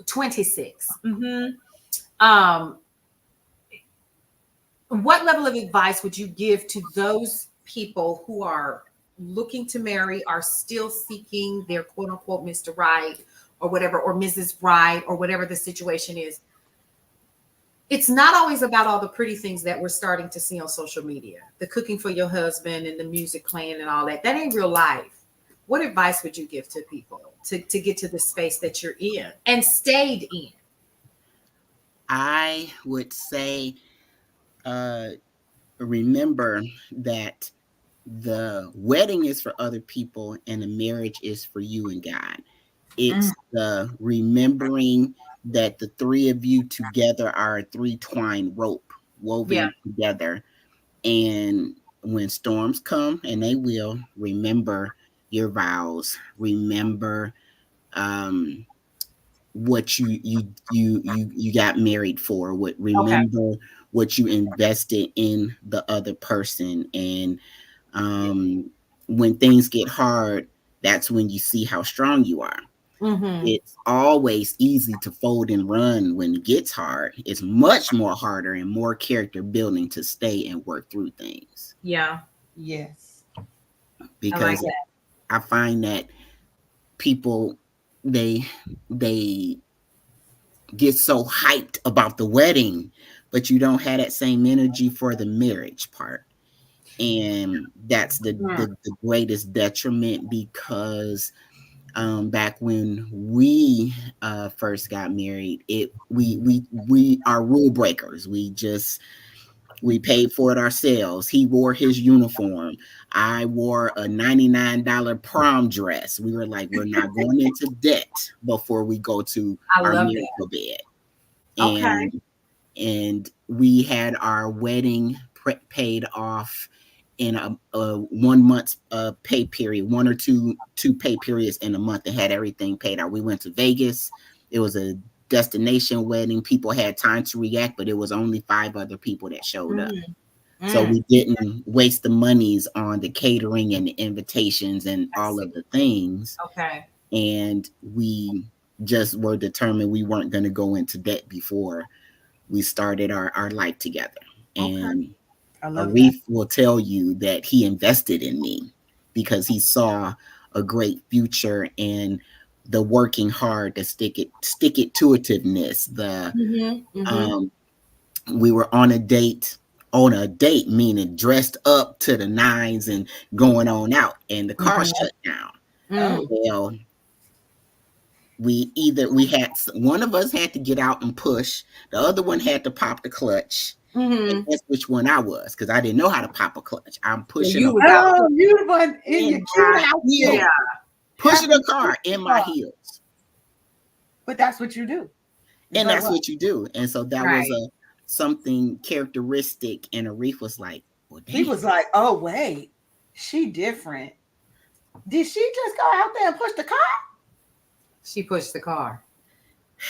26? What level of advice would you give to those people who are looking to marry, are still seeking their quote unquote Mr. Right or whatever, or Mrs. Right, or whatever the situation is? It's not always about all the pretty things that we're starting to see on social media, the cooking for your husband and the music playing and all that. That ain't real life. What advice would you give to people to get to the space that you're in and stayed in? I would say, remember that the wedding is for other people and the marriage is for you and God. It's the remembering that the three of you together are a three-twined rope woven together. And when storms come, and they will, remember your vows. Remember what you got married for. Remember what you invested in the other person. And when things get hard, that's when you see how strong you are. It's always easy to fold and run when it gets hard. It's much more harder and more character building to stay and work through things. Yeah. Yes. Because I find that people they get so hyped about the wedding, but you don't have that same energy for the marriage part. And that's the greatest detriment, because back when we first got married, we are rule breakers. We paid for it ourselves. He wore his uniform. I wore a $99 prom dress. We were like, we're not going into debt before we go to our miracle bed. And we had our wedding paid off in a 1 month pay period, 1 or two pay periods in a month, and had everything paid out. We went to Vegas. It was a destination wedding. People had time to react, but it was only 5 other people that showed up. So we didn't waste the monies on the catering and the invitations and all of the things. Okay. And we just were determined we weren't going to go into debt before we started our life together. And Arif will tell you that he invested in me because he saw a great future and the working hard, the stick it to itiveness. We were on a date, meaning dressed up to the nines and going on out, and the car shut down. Well, we had one of us had to get out and push, the other one had to pop the clutch. And guess which one I was, because I didn't know how to pop a clutch. I'm pushing you the one in your cute outfit. Pushing a car in my heels. But that's what you do. And that's what you do. And so that was something characteristic. And Arif was like, well, damn. He was like, oh, wait, she different. Did she just go out there and push the car? She pushed the car.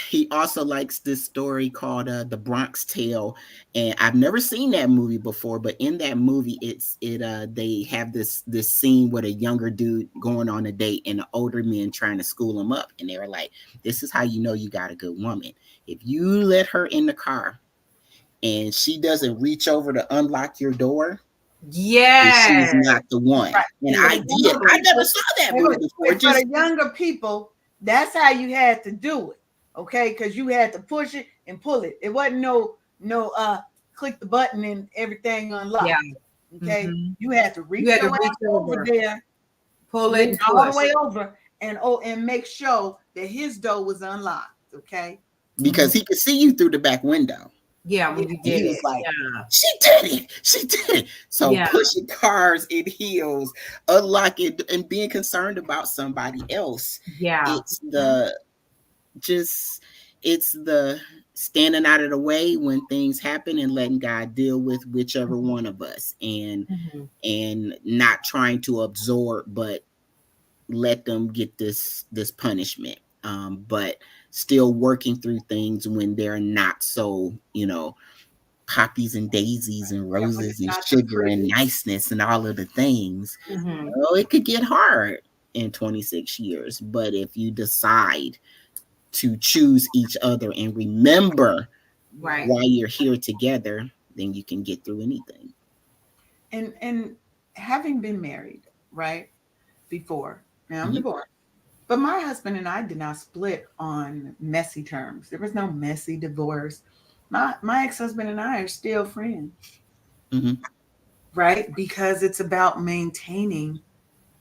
He also likes this story called The Bronx Tale, and I've never seen that movie before. But in that movie, they have this scene with a younger dude going on a date and the older men trying to school him up, and they were like, "This is how you know you got a good woman. If you let her in the car, and she doesn't reach over to unlock your door, she's not the one." Right. And I did. I never saw that movie before. For the younger people, that's how you had to do it. Okay, because you had to push it and pull it. It wasn't no click the button and everything unlocked. Yeah. Okay, you had to reach over there, pull it all the way over, and make sure that his door was unlocked. Okay, because he could see you through the back window. Yeah, when you did it. Like, she did it. So pushing cars in heels, unlocking, and being concerned about somebody else. Yeah, it's the standing out of the way when things happen and letting God deal with whichever one of us, and not trying to absorb, but let them get this punishment. But still working through things when they're not so, poppies and daisies and roses and sugar and niceness and all of the things. Well, it could get hard in 26 years. But if you decide to choose each other and remember why you're here together, then you can get through anything. And having been married, before, now I'm divorced, but my husband and I did not split on messy terms. There was no messy divorce. My ex-husband and I are still friends, right? Because it's about maintaining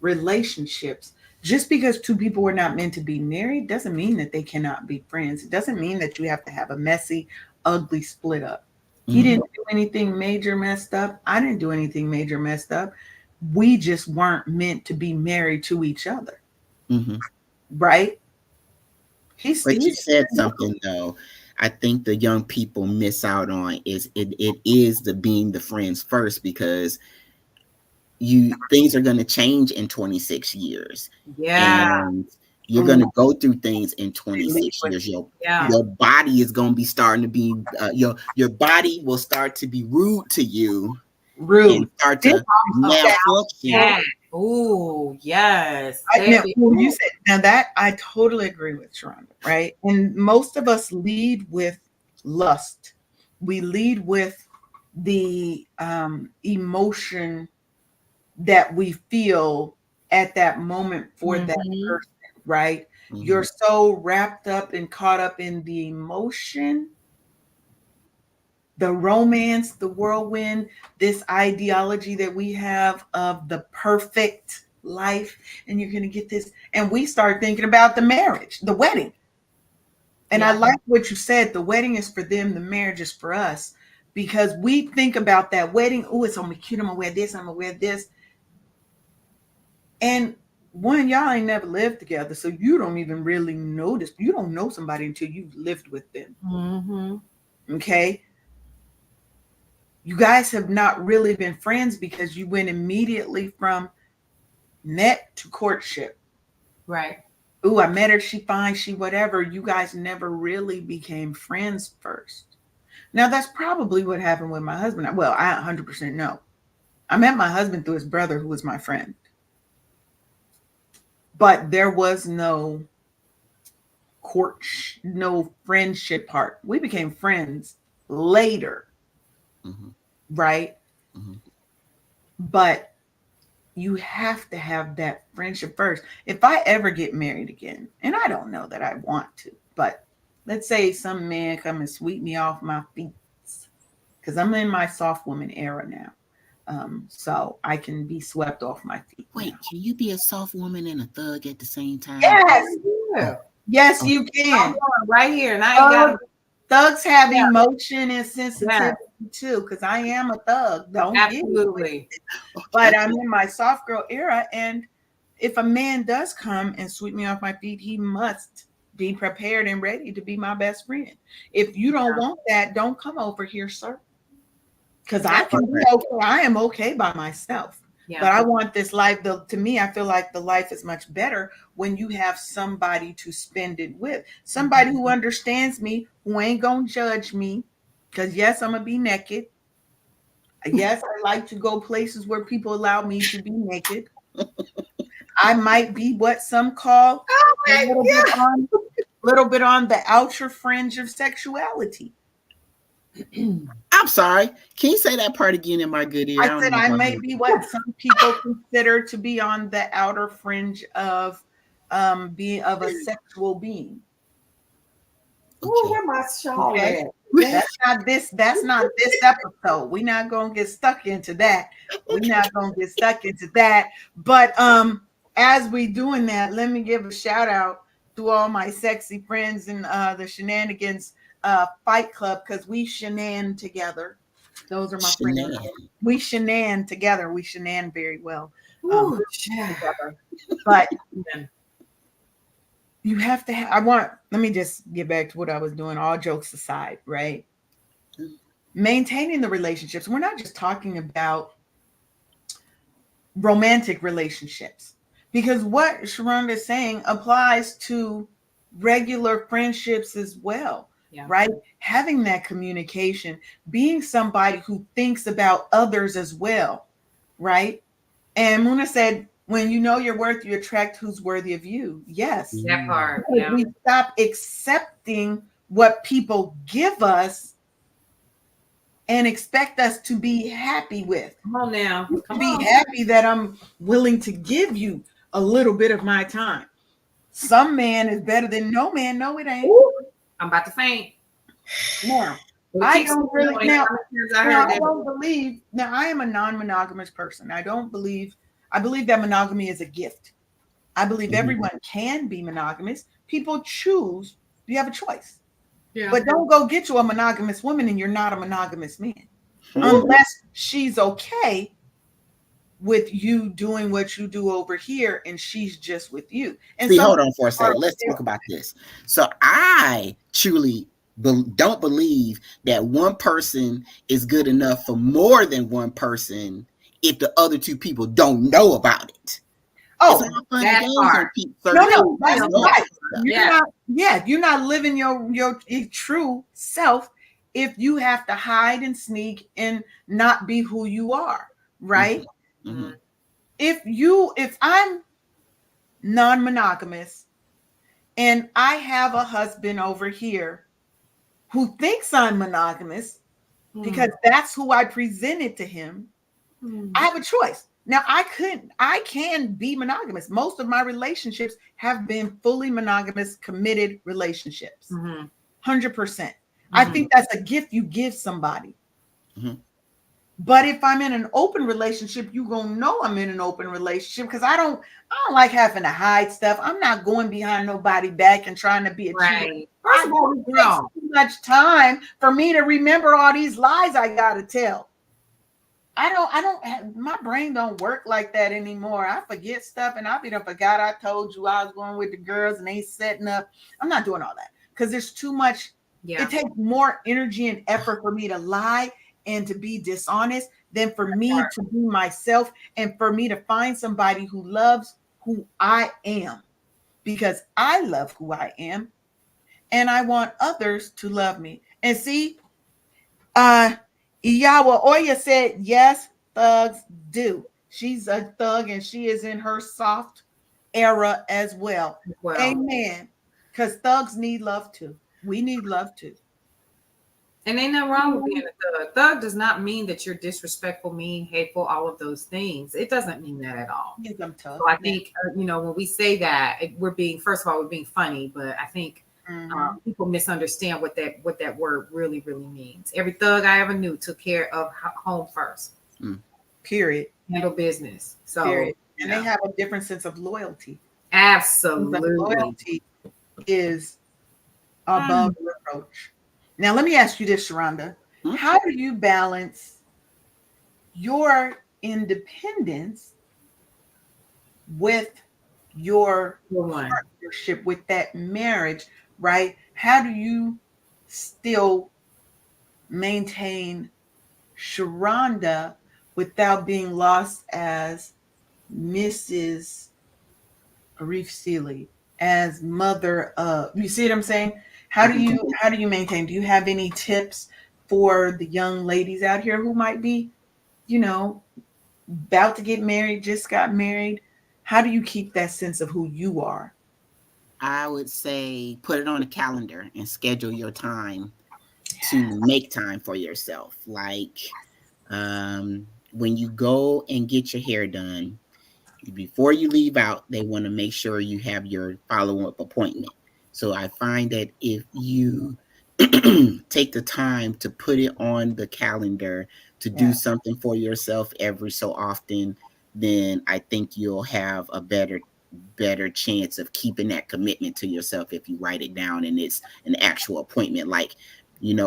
relationships. Just because two people were not meant to be married doesn't mean that they cannot be friends. It doesn't mean that you have to have a messy, ugly split up. He didn't do anything major messed up. I didn't do anything major messed up. We just weren't meant to be married to each other. Right? You said something though. I think the young people miss out on it is the being the friends first, because things are going to change in 26 years. Yeah. And you're going to go through things in 26 years. Your body is going to be starting to be, your body will start to be rude to you. And start to malfunction. Oh, yes. Now, well, you said now that I totally agree with Sharonda, right? And most of us lead with lust. We lead with the emotion that we feel at that moment for that person, right? You're so wrapped up and caught up in the emotion, the romance, the whirlwind, this ideology that we have of the perfect life, and you're going to get this. And we start thinking about the marriage, the wedding. And I like what you said. The wedding is for them, the marriage is for us, because we think about that wedding. Oh, it's gonna be cute. I'm gonna wear this. I'm gonna wear this. And one, y'all ain't never lived together, so you don't even really notice. You don't know somebody until you've lived with them. Okay. You guys have not really been friends because you went immediately from met to courtship. Right. Oh, I met her. She fine. She whatever. You guys never really became friends first. Now, that's probably what happened with my husband. Well, I 100% know. I met my husband through his brother, who was my friend. But there was no courtship, no friendship part. We became friends later, right? But you have to have that friendship first. If I ever get married again, and I don't know that I want to, but let's say some man come and sweep me off my feet, because I'm in my soft woman era now. So I can be swept off my feet. Wait, now. can you be a soft woman and a thug at the same time? Yes. Yeah. Yes, you can. Right here. And I ain't got thugs have emotion and sensitivity too, because I am a thug. Don't absolutely. But I'm in my soft girl era, and if a man does come and sweep me off my feet, he must be prepared and ready to be my best friend. If you don't want that, don't come over here, sir. Because I can be okay. I am okay by myself. Yeah. But I want this life. To me, I feel like the life is much better when you have somebody to spend it with. Somebody who understands me, who ain't going to judge me. Because yes, I'm going to be naked. Yes, I like to go places where people allow me to be naked. I might be what some call a little bit on the outer fringe of sexuality. I'm sorry. Can you say that part again in my good ear? I said I may be what some people consider to be on the outer fringe of being of a sexual being. Oh, where my shawl at? That's not this episode. We're not gonna get stuck into that. But as we doing that, let me give a shout out to all my sexy friends in the Shenanigans Fight Club, because we shenan together. Those are my friends. We shenan together. We shenan very well. Together. But you have to let me just get back to what I was doing, all jokes aside, right? Maintaining the relationships. We're not just talking about romantic relationships, because what Sharonda is saying applies to regular friendships as well, right? Having that communication, being somebody who thinks about others as well, right? And Muna said, when you know your worth, you attract who's worthy of you. Yes. That part. We stop accepting what people give us and expect us to be happy with. Come on now. Be happy that I'm willing to give you a little bit of my time. Some man is better than no man. No, it ain't. Ooh, I'm about to faint. Now, I don't really. I don't believe. Now, I am a non-monogamous person. I believe that monogamy is a gift. I believe everyone can be monogamous. People choose. You have a choice. Yeah. But don't go get you a monogamous woman and you're not a monogamous man. Unless she's okay with you doing what you do over here and she's just with you. And see, hold on for a second. Let's talk about this. So I truly don't believe that one person is good enough for more than one person if the other two people don't know about it. Oh, that part. No, that's right. You're not living your true self if you have to hide and sneak and not be who you are, right? if I'm non-monogamous and I have a husband over here who thinks I'm monogamous because that's who I presented to him, I have a choice. Now I can be monogamous. Most of my relationships have been fully monogamous, committed relationships. 100%. I think that's a gift you give somebody. But if I'm in an open relationship, you gonna know I'm in an open relationship because I don't like having to hide stuff. I'm not going behind nobody back and trying to be a cheater. First of all, It takes too much time for me to remember all these lies I gotta tell. I don't have, my brain don't work like that anymore. I forget stuff and I be done forgot I told you I was going with the girls and they setting up. I'm not doing all that because there's too much. It takes more energy and effort for me to lie and to be dishonest than for me to be myself and for me to find somebody who loves who I am, because I love who I am and I want others to love me. And see, Iyawa Oya said, yes, thugs do. She's a thug and she is in her soft era as well. Amen. Because thugs need love too. We need love too. And ain't nothing wrong with being a thug. Thug does not mean that you're disrespectful, mean, hateful, all of those things. It doesn't mean that at all. I'm tough. So I think, when we say that, we're being funny, but I think people misunderstand what that word really, really means. Every thug I ever knew took care of home first. Period. Handle business. So, period. And they have a different sense of loyalty. Absolutely. Loyalty is above reproach. Now, let me ask you this, Sharonda. How do you balance your independence with your partnership, with that marriage, right? How do you still maintain Sharonda without being lost as Mrs. Arif Seeley, as mother of, you see what I'm saying? How do you maintain? Do you have any tips for the young ladies out here who might be, about to get married, just got married? How do you keep that sense of who you are? I would say put it on a calendar and schedule your time to make time for yourself. Like when you go and get your hair done, before you leave out, they want to make sure you have your follow-up appointment. So I find that if you take the time to put it on the calendar to do something for yourself every so often, then I think you'll have a better chance of keeping that commitment to yourself if you write it down and it's an actual appointment. Like,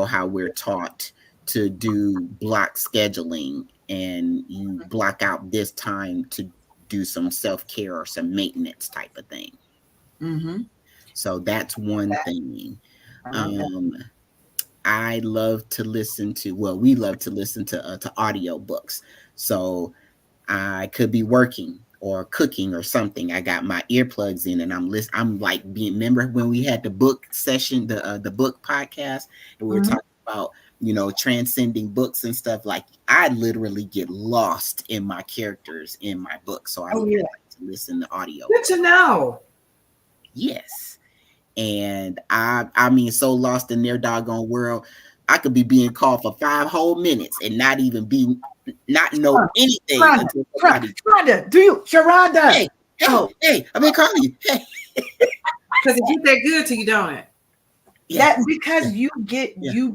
how we're taught to do block scheduling and you block out this time to do some self-care or some maintenance type of thing. So that's one thing. I love to listen to, we love to listen to audio books. So I could be working or cooking or something. I got my earplugs in and I'm like remember when we had the book session, the book podcast, and we were talking about, transcending books and stuff. Like I literally get lost in my characters in my book. So I like to listen to audio. Good to know. Yes. And I mean, so lost in their doggone world, I could be being called for 5 whole minutes and not know anything. Sharonda, Sharonda. Hey, I've been calling you. Hey. Because it gets that good till you don't it. Yeah. That because you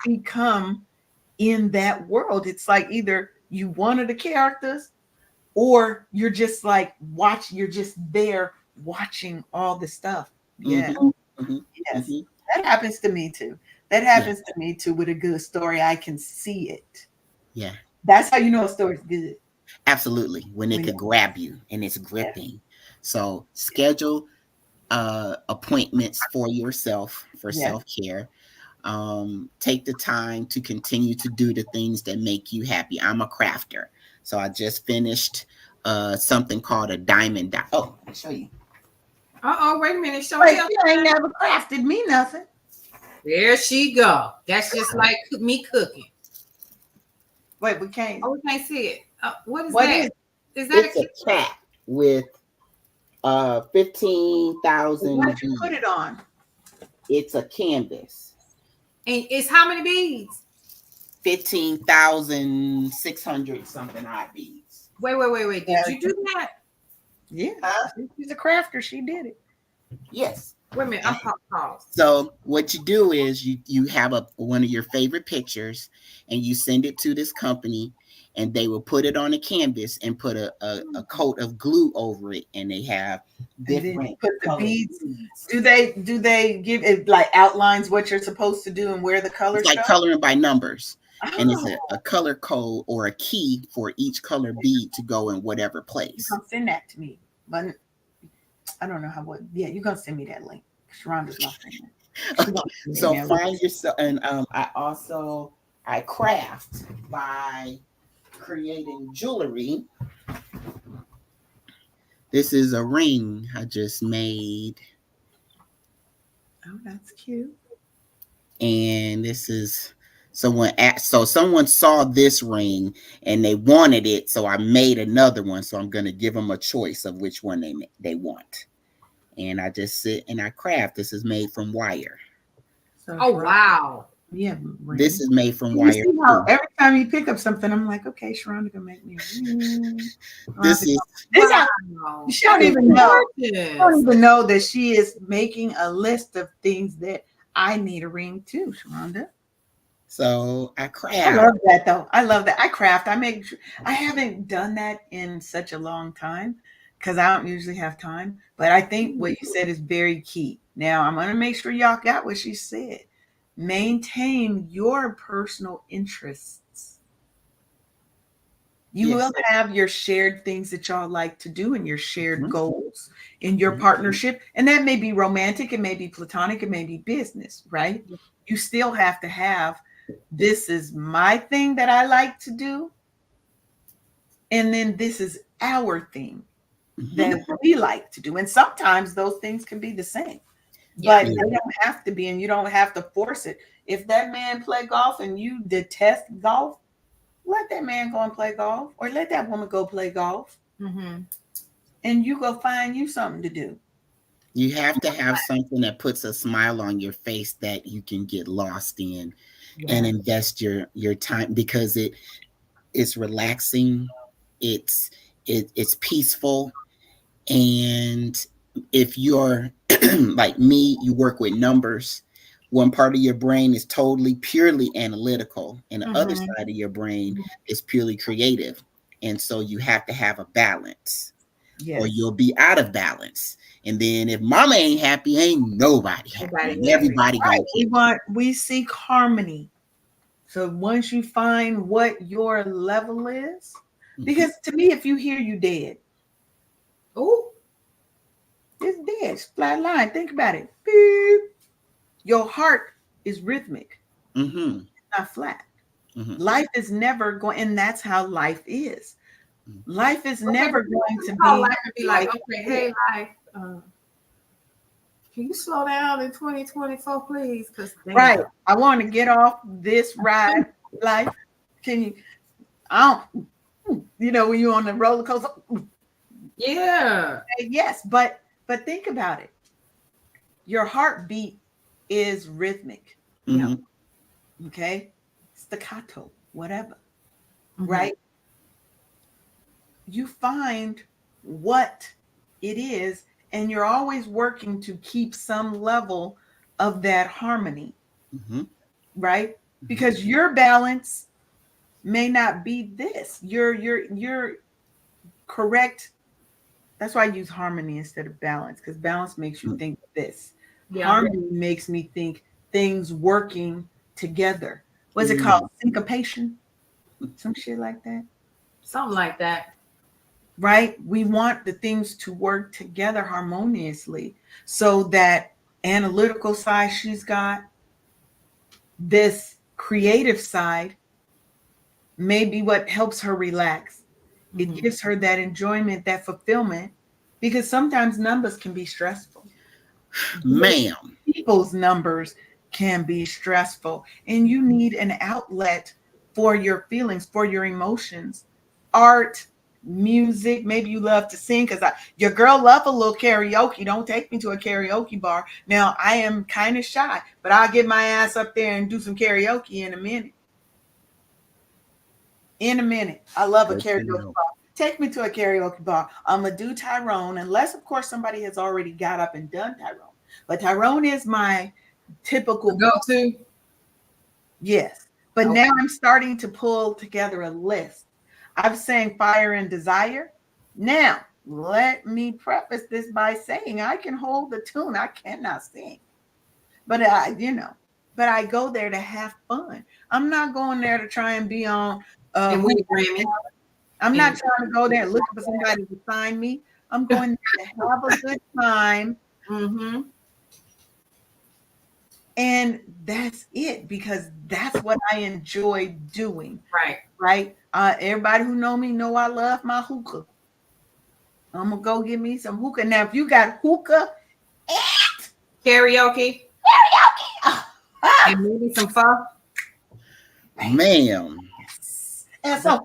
become in that world. It's like either you one of the characters or you're just like you're just there watching all the stuff. Yeah. Yes. That happens to me too. That happens to me too with a good story. I can see it. Yeah. That's how you know a story's good. Absolutely. When it could grab you and it's gripping. So schedule appointments for yourself for self-care. Take the time to continue to do the things that make you happy. I'm a crafter. So I just finished something called a diamond dot. Oh, I'll show you. Wait a minute. Show me. You ain't never crafted me nothing. There she go. That's just like me cooking. Wait, we can't. Oh, we can't see it. What is that? Is that it's a cat? with 15,000 What you put it beads. on? It's a canvas. And it's how many beads? 15,600 something odd beads. Wait. Did you do that? Yeah, she's a crafter. She did it. Yes. Wait a minute. I'm paused. So what you do is you have one of your favorite pictures and you send it to this company and they will put it on a canvas and put a coat of glue over it, and they have different put the beads. beads. Do they give it like outlines what you're supposed to do and where the colors It's like go? coloring by numbers. Oh. And it's a color code or a key for each color bead to go in whatever place. You can send that to me, but I don't know how. What? Yeah, you're gonna send me that link. Sharonda's not saying that. Okay. So find yourself, and I craft by creating jewelry. This is a ring I just made, Oh, that's cute. and this is someone saw this ring and they wanted it, so I made another one. So I'm gonna give them a choice of which one they want, and I just sit and I craft. This is made from wire. So Oh wow. Yeah, This is made from you wire. see how every time you pick up something, I'm like, okay, Sharonda gonna make me a ring. This is Wow. She don't even know. Gorgeous. I don't even know that she is making a list of things that I need a ring too, Sharonda. so I I craft. love that though. I love that. I craft. I haven't done that in such a long time because I don't usually have time. But I think what you said is very key. Now I'm gonna make sure y'all got what she said. Maintain your personal interests. You Yes. will have your shared things that y'all like to do and your shared Mhm. goals in your partnership. And that may be romantic, it may be platonic, it may be business, right? You still have to have, this is my thing that I like to do. And then this is our thing that we like to do. And sometimes those things can be the same. But they don't have to be, and you don't have to force it. If that man play golf and you detest golf, let that man go and play golf, or let that woman go play golf, and you go find you something to do. You have to have something that puts a smile on your face that you can get lost in and invest your time, because it's relaxing, it's peaceful. And if you're like me, you work with numbers. One part of your brain is totally purely analytical, and the other side of your brain is purely creative. And so you have to have a balance, or you'll be out of balance. And then if mama ain't happy, ain't nobody happy. And everybody We seek harmony. So once you find what your level is, because to me, if you hear you dead, it's dead. It's flat line. Think about it. Beep. Your heart is rhythmic. It's not flat. Life is never going, and that's how life is. Life is never going to be like, okay, hey, life, can you slow down in 2024, please? Because I want to get off this ride. Life, can you? I don't. You know, when you're on the roller coaster. Yeah. Yes, but think about it. Your heartbeat is rhythmic. Okay, staccato, whatever. Right? You find what it is, and you're always working to keep some level of that harmony. Right? Because your balance may not be this. You're correct. That's why I use harmony instead of balance, because balance makes you think this. Harmony makes me think things working together. What's it called? Syncopation? Some shit like that. Something like that. Right? We want the things to work together harmoniously, so that analytical side she's got, this creative side, may be what helps her relax. It gives her that enjoyment, that fulfillment, because sometimes numbers can be stressful. Ma'am. People's numbers can be stressful, and you need an outlet for your feelings, for your emotions. Art music. Maybe you love to sing because your girl love a little karaoke. Don't take me to a karaoke bar. Now I am kind of shy, but I'll get my ass up there and do some karaoke in a minute. In a minute. I love a Good to karaoke know. bar. Take me to a karaoke bar. I'm gonna do Tyrone, unless of course somebody has already got up and done Tyrone. But Tyrone is my The typical go-to. yes. But Okay. now I'm starting to pull together a list. I've sang Fire and Desire. Now, let me preface this by saying I can hold the tune. I cannot sing. But but I go there to have fun. I'm not going there to try and be on And who win a Grammy. I'm not And trying to go there looking for somebody to sign me. I'm going there to have a good time. mm-hmm. And that's it because that's what I enjoy doing. Right. Right? Everybody who know me know I love my hookah. I'm gonna go get me some hookah. Now, if you got hookah, Karaoke ah, and maybe some pho. Ma'am. and so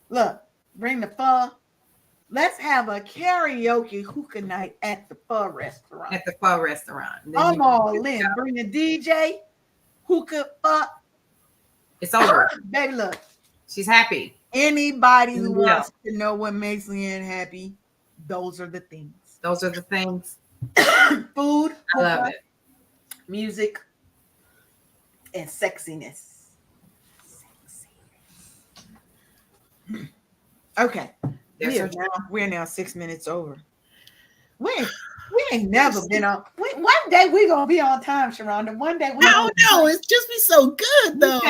look, bring the pho. Let's have a karaoke hookah night at the pho restaurant. At the pho restaurant. I'm all in. Bring a DJ, hookah pho. It's over. Baby, look. She's happy. Anybody who Yeah. wants to know what makes Leanne happy, those are the things. Those are the things. Food, I love it. music, and sexiness. Okay. We're now 6 minutes over. We ain't never been on. One day we gonna be on time, Sharonda. One day we. I don't know. It's just be so good though.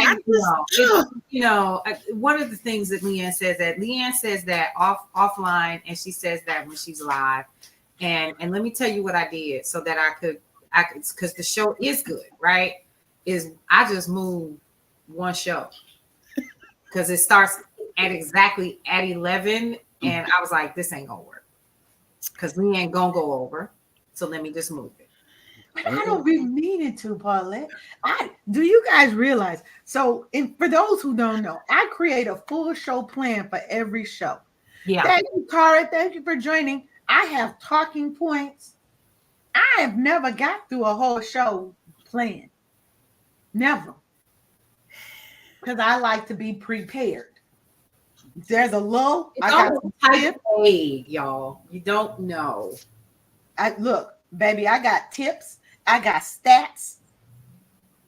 One of the things that Leanne says that offline, and she says that when she's live. And let me tell you what I did so that I could because the show is good, right? Is I just moved one show because it starts at exactly at 11, and I was like, this ain't gonna work because we ain't gonna go over. So let me just move it. I don't be meaning to, Paulette. Do you guys realize? So, for those who don't know, I create a full show plan for every show. Yeah. Thank you, Cara. Thank you for joining. I have talking points. I have never got through a whole show plan. Never. Because I like to be prepared. There's a low. I got some type of aid, y'all. You don't know. Look, baby, I got tips. I got stats.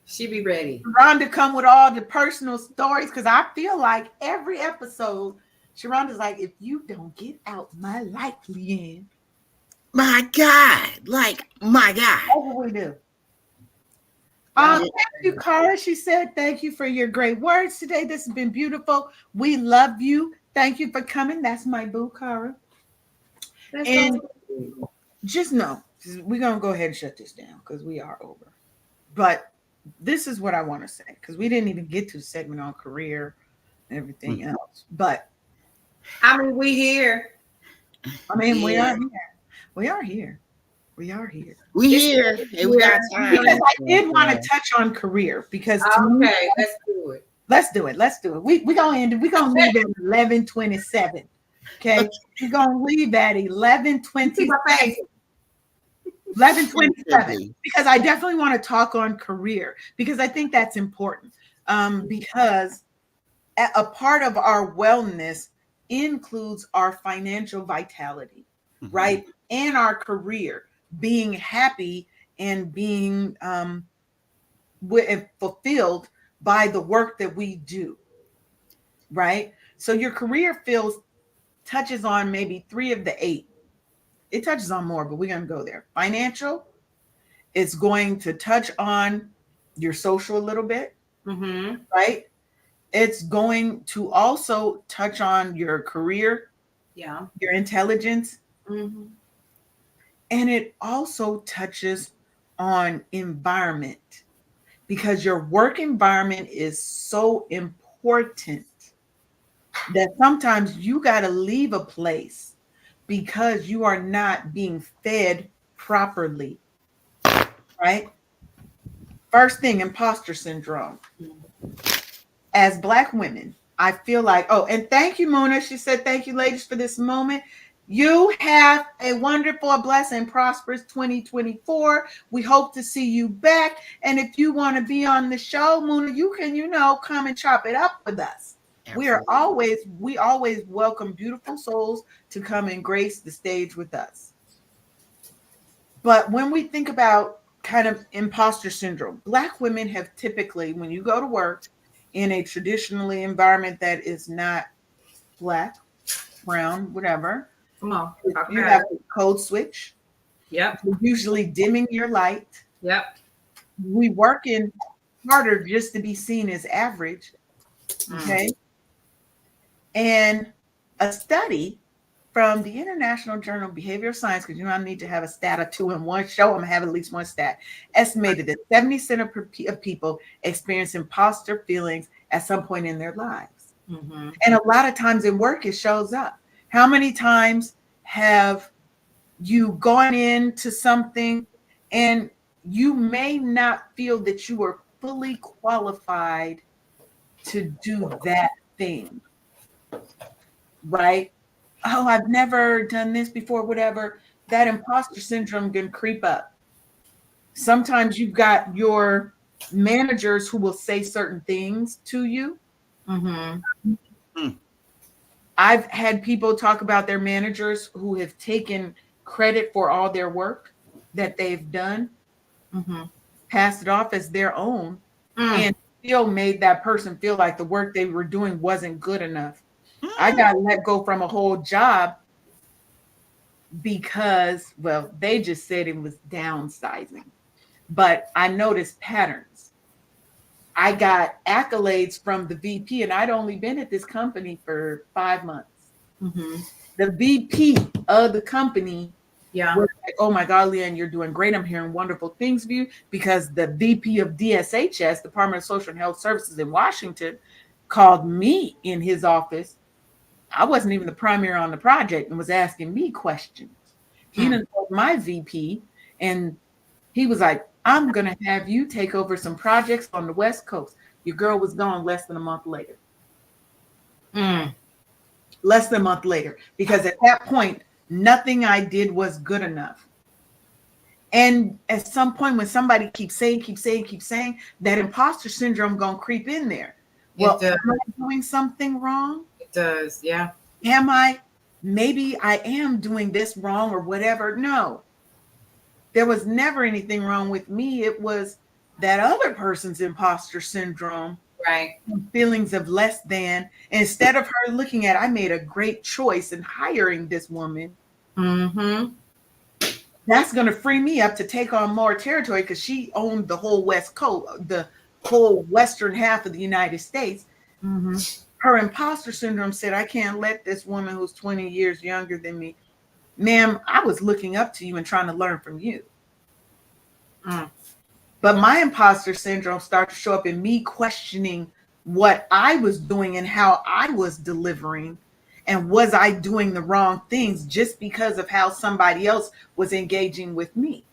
She be ready. Sharonda come with all the personal stories because I feel like every episode, Sharonda's like, if you don't get out my life, Leanne. My God. Like, my God. That's what we do. Thank you, Cara. She said, thank you for your great words today. This has been beautiful. We love you. Thank you for coming. That's my boo, Cara. And just know, we're going to go ahead and shut this down because we are over. But this is what I want to say because we didn't even get to the segment on career and everything else. But I mean, we here. I mean, we are here. We are here. We are here. We here. And we got time. Because I did want to touch on career because okay, let's do it. Let's do it. Let's do it. We're gonna end it. We're gonna leave at 11:27. Okay. We're gonna leave at 11:27. 11:27. Because I definitely want to talk on career because I think that's important. Because a part of our wellness includes our financial vitality, right? And our career, being happy and being fulfilled by the work that we do, right? So your career touches on maybe 3 of the 8. It touches on more, but we're going to go there. Financial, it's going to touch on your social a little bit, right? It's going to also touch on your career, your intelligence, and it also touches on environment because your work environment is so important that sometimes you got to leave a place because you are not being fed properly, right? First thing, imposter syndrome. As Black women, I feel like, oh, and thank you, Mona. She said, thank you, ladies, for this moment. You have a wonderful, blessed, and prosperous 2024. We hope to see you back. And if you want to be on the show, Mona, you can, come and chop it up with us. Absolutely. We always welcome beautiful souls to come and grace the stage with us. But when we think about kind of imposter syndrome, Black women have typically, when you go to work in a traditionally environment that is not Black, brown, whatever, Come on. Talk you about have it. a code switch. Yep. You're usually dimming your light. Yep. We working harder just to be seen as average. Okay. And a study from the International Journal of Behavioral Science, because I need to have a stat or two in one show, I'm gonna have at least one stat, estimated that 70% of people experience imposter feelings at some point in their lives. Mm-hmm. And a lot of times in work, it shows up. How many times have you gone into something and you may not feel that you are fully qualified to do that thing, right? Oh, I've never done this before, whatever. That imposter syndrome can creep up. Sometimes you've got your managers who will say certain things to you. Mm-hmm. I've had people talk about their managers who have taken credit for all their work that they've done, passed it off as their own, and still made that person feel like the work they were doing wasn't good enough. I got let go from a whole job because, well, they just said it was downsizing. But I noticed patterns. I got accolades from the VP, and I'd only been at this company for 5 months. The VP of the company was like, oh my God, Leanne, you're doing great. I'm hearing wonderful things of you, because the VP of DSHS, Department of Social and Health Services in Washington, called me in his office. I wasn't even the primary on the project, and was asking me questions. He didn't know my VP, and he was like, I'm going to have you take over some projects on the West Coast. Your girl was gone less than a month later. Less than a month later, because at that point, nothing I did was good enough. And at some point, when somebody keeps saying, that imposter syndrome gonna creep in there. Well, am I doing something wrong? It does, yeah. Maybe I am doing this wrong or whatever. No, there was never anything wrong with me. It was that other person's imposter syndrome, right? Feelings of less than. Instead of her looking at, I made a great choice in hiring this woman. That's going to free me up to take on more territory, because she owned the whole West Coast, the whole western half of the United States. Her imposter syndrome said, I can't let this woman who's 20 years younger than me, ma'am, I was looking up to you and trying to learn from you. But my imposter syndrome started to show up in me questioning what I was doing and how I was delivering. And was I doing the wrong things just because of how somebody else was engaging with me?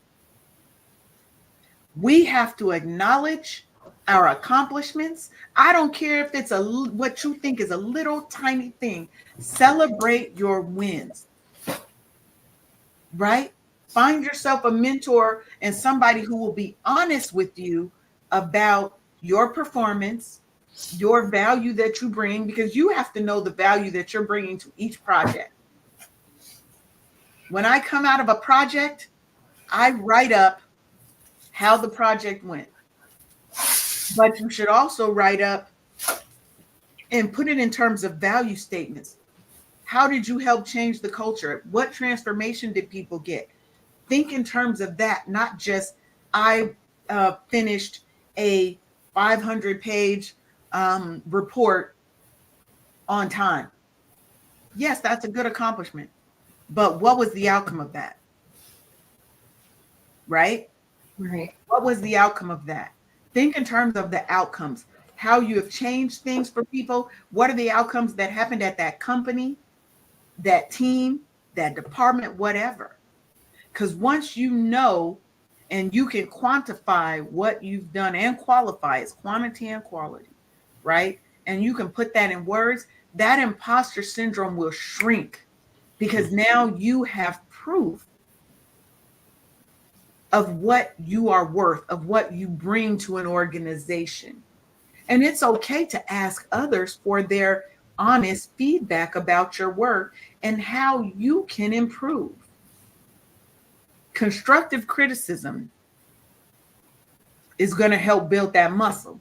We have to acknowledge our accomplishments. I don't care if it's what you think is a little tiny thing. Celebrate your wins, right? Find yourself a mentor and somebody who will be honest with you about your performance, your value that you bring, because you have to know the value that you're bringing to each project. When I come out of a project, I write up how the project went. But you should also write up and put it in terms of value statements. How did you help change the culture? What transformation did people get? Think in terms of that, not just I finished a 500-page report on time. Yes, that's a good accomplishment. But what was the outcome of that? Right? Right. What was the outcome of that? Think in terms of the outcomes, how you have changed things for people. What are the outcomes that happened at that company, that team, that department, whatever? Because once you know and you can quantify what you've done and qualify, it's quantity and quality, right? and you can put that in words, that imposter syndrome will shrink, because now you have proof of what you are worth, of what you bring to an organization. And it's okay to ask others for their honest feedback about your work and how you can improve. Constructive criticism is going to help build that muscle.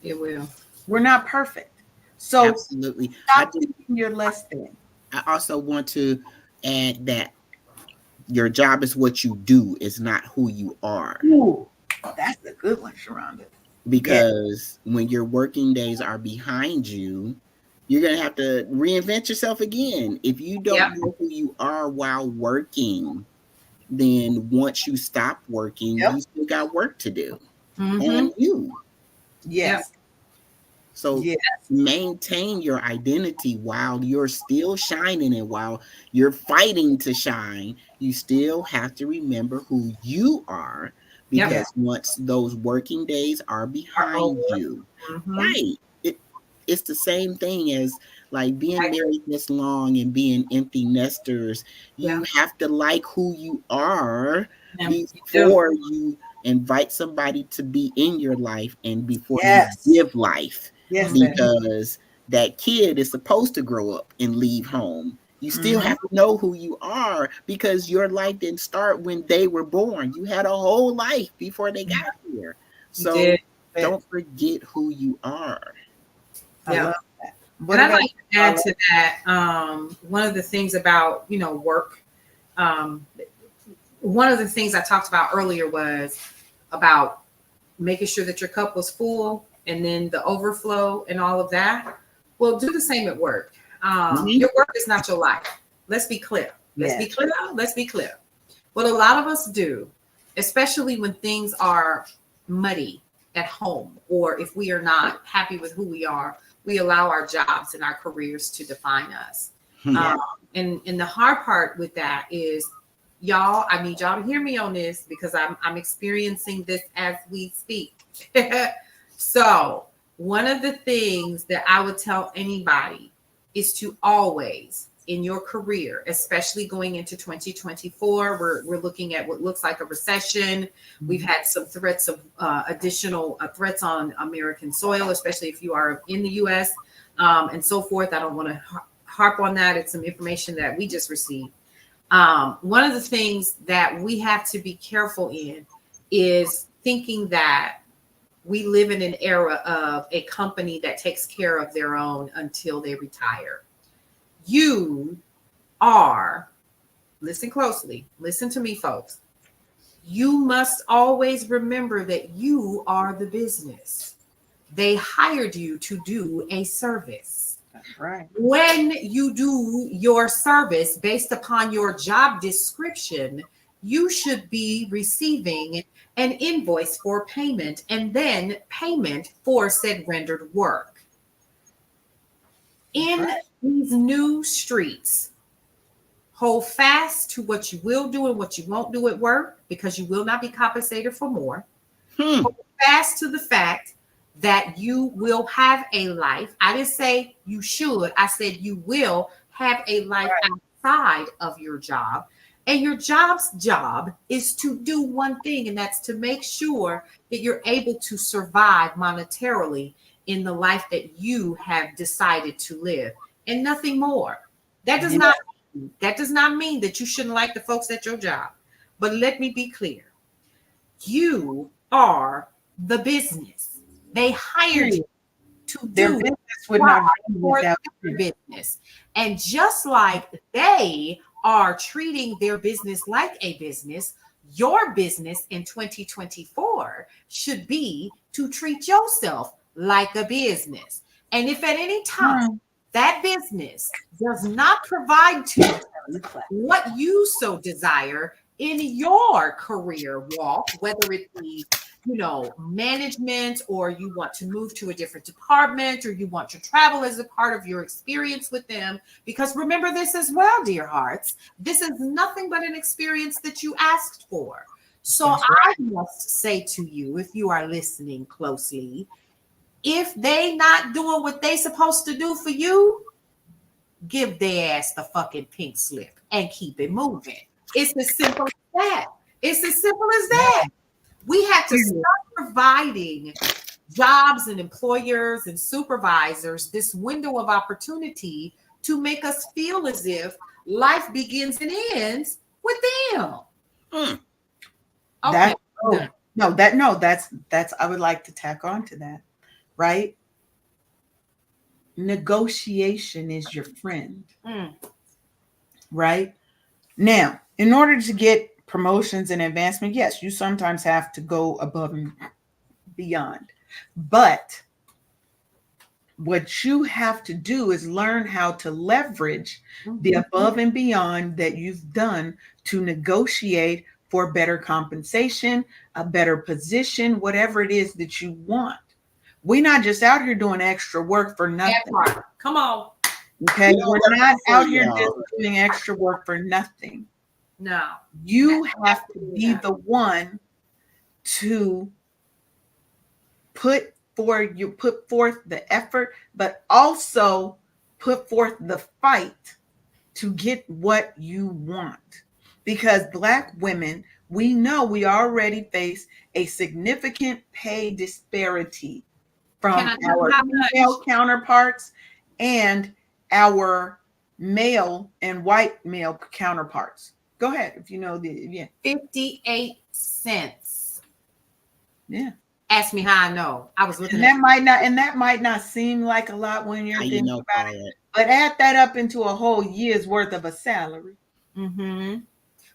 It will. We're not perfect. So absolutely. stop thinking you're less than. I also want to add that your job is what you do, it's not who you are. Ooh, that's a good one, Sharonda. Because when your working days are behind you, you're going to have to reinvent yourself again. If you don't know who you are while working, then once you stop working, you still got work to do on you. Yes. So maintain your identity while you're still shining, and while you're fighting to shine, you still have to remember who you are, because once those working days are behind you, right? It's the same thing as like being married this long and being empty nesters. You have to like who you are before you invite somebody to be in your life, and before you give life. Because that kid is supposed to grow up and leave home. You still have to know who you are, because your life didn't start when they were born. You had a whole life before they got here. So don't forget who you are. I love that. But I'd like to add to that, one of the things about, work, one of the things I talked about earlier was about making sure that your cup was full, and then the overflow and all of that. Well, do the same at work. Your work is not your life. Let's be clear. Let's be clear. What a lot of us do, especially when things are muddy at home, or if we are not happy with who we are, we allow our jobs and our careers to define us. And the hard part with that is, y'all, I need y'all to hear me on this, because I'm experiencing this as we speak. So one of the things that I would tell anybody is to always, in your career, especially going into 2024, we're looking at what looks like a recession. We've had some threats of additional threats on American soil, especially if you are in the U.S. And so forth. I don't want to harp on that. It's some information that we just received. One of the things that we have to be careful in is thinking that we live in an era of a company that takes care of their own until they retire. You are, listen closely, listen to me, folks. You must always remember that you are the business. They hired you to do a service. That's right. When you do your service based upon your job description, you should be receiving an invoice for payment, and then payment for said rendered work. In these new streets, hold fast to what you will do and what you won't do at work, because you will not be compensated for more. Hold fast to the fact that you will have a life. I didn't say you should. I said you will have a life outside of your job. And your job's job is to do one thing, and that's to make sure that you're able to survive monetarily in the life that you have decided to live, and nothing more. That does not mean that you shouldn't like the folks at your job. But let me be clear. You are the business. They hired you to do their business would not be without their business. And just like they are treating their business like a business, your business in 2024 should be to treat yourself like a business. And if at any time that business does not provide to you what you so desire in your career walk, whether it be, management, or you want to move to a different department, or you want to travel as a part of your experience with them. Because remember this as well, dear hearts, this is nothing but an experience that you asked for. So I must say to you, if you are listening closely, If they not doing what they supposed to do for you, give their ass the fucking pink slip and keep it moving. It's as simple as that. It's as simple as that. We have to start providing jobs and employers and supervisors this window of opportunity to make us feel as if life begins and ends with them. Mm. Okay. That's I would like to tack on to that, right? Negotiation is your friend. Right? Now, in order to get promotions and advancement, yes, you sometimes have to go above and beyond. But what you have to do is learn how to leverage the above and beyond that you've done to negotiate for better compensation, a better position, whatever it is that you want. We're not just out here doing extra work for nothing. Come on. Okay, we're not out here just doing extra work for nothing. No. You have to be the one to put forth the effort, but also put forth the fight to get what you want. Because Black women, we know we already face a significant pay disparity from our female counterparts and our male and white male counterparts. Go ahead if you know the 58 cents. Yeah. Ask me how I know. I was looking and that might not seem like a lot when you're thinking about it. But add that up into a whole year's worth of a salary.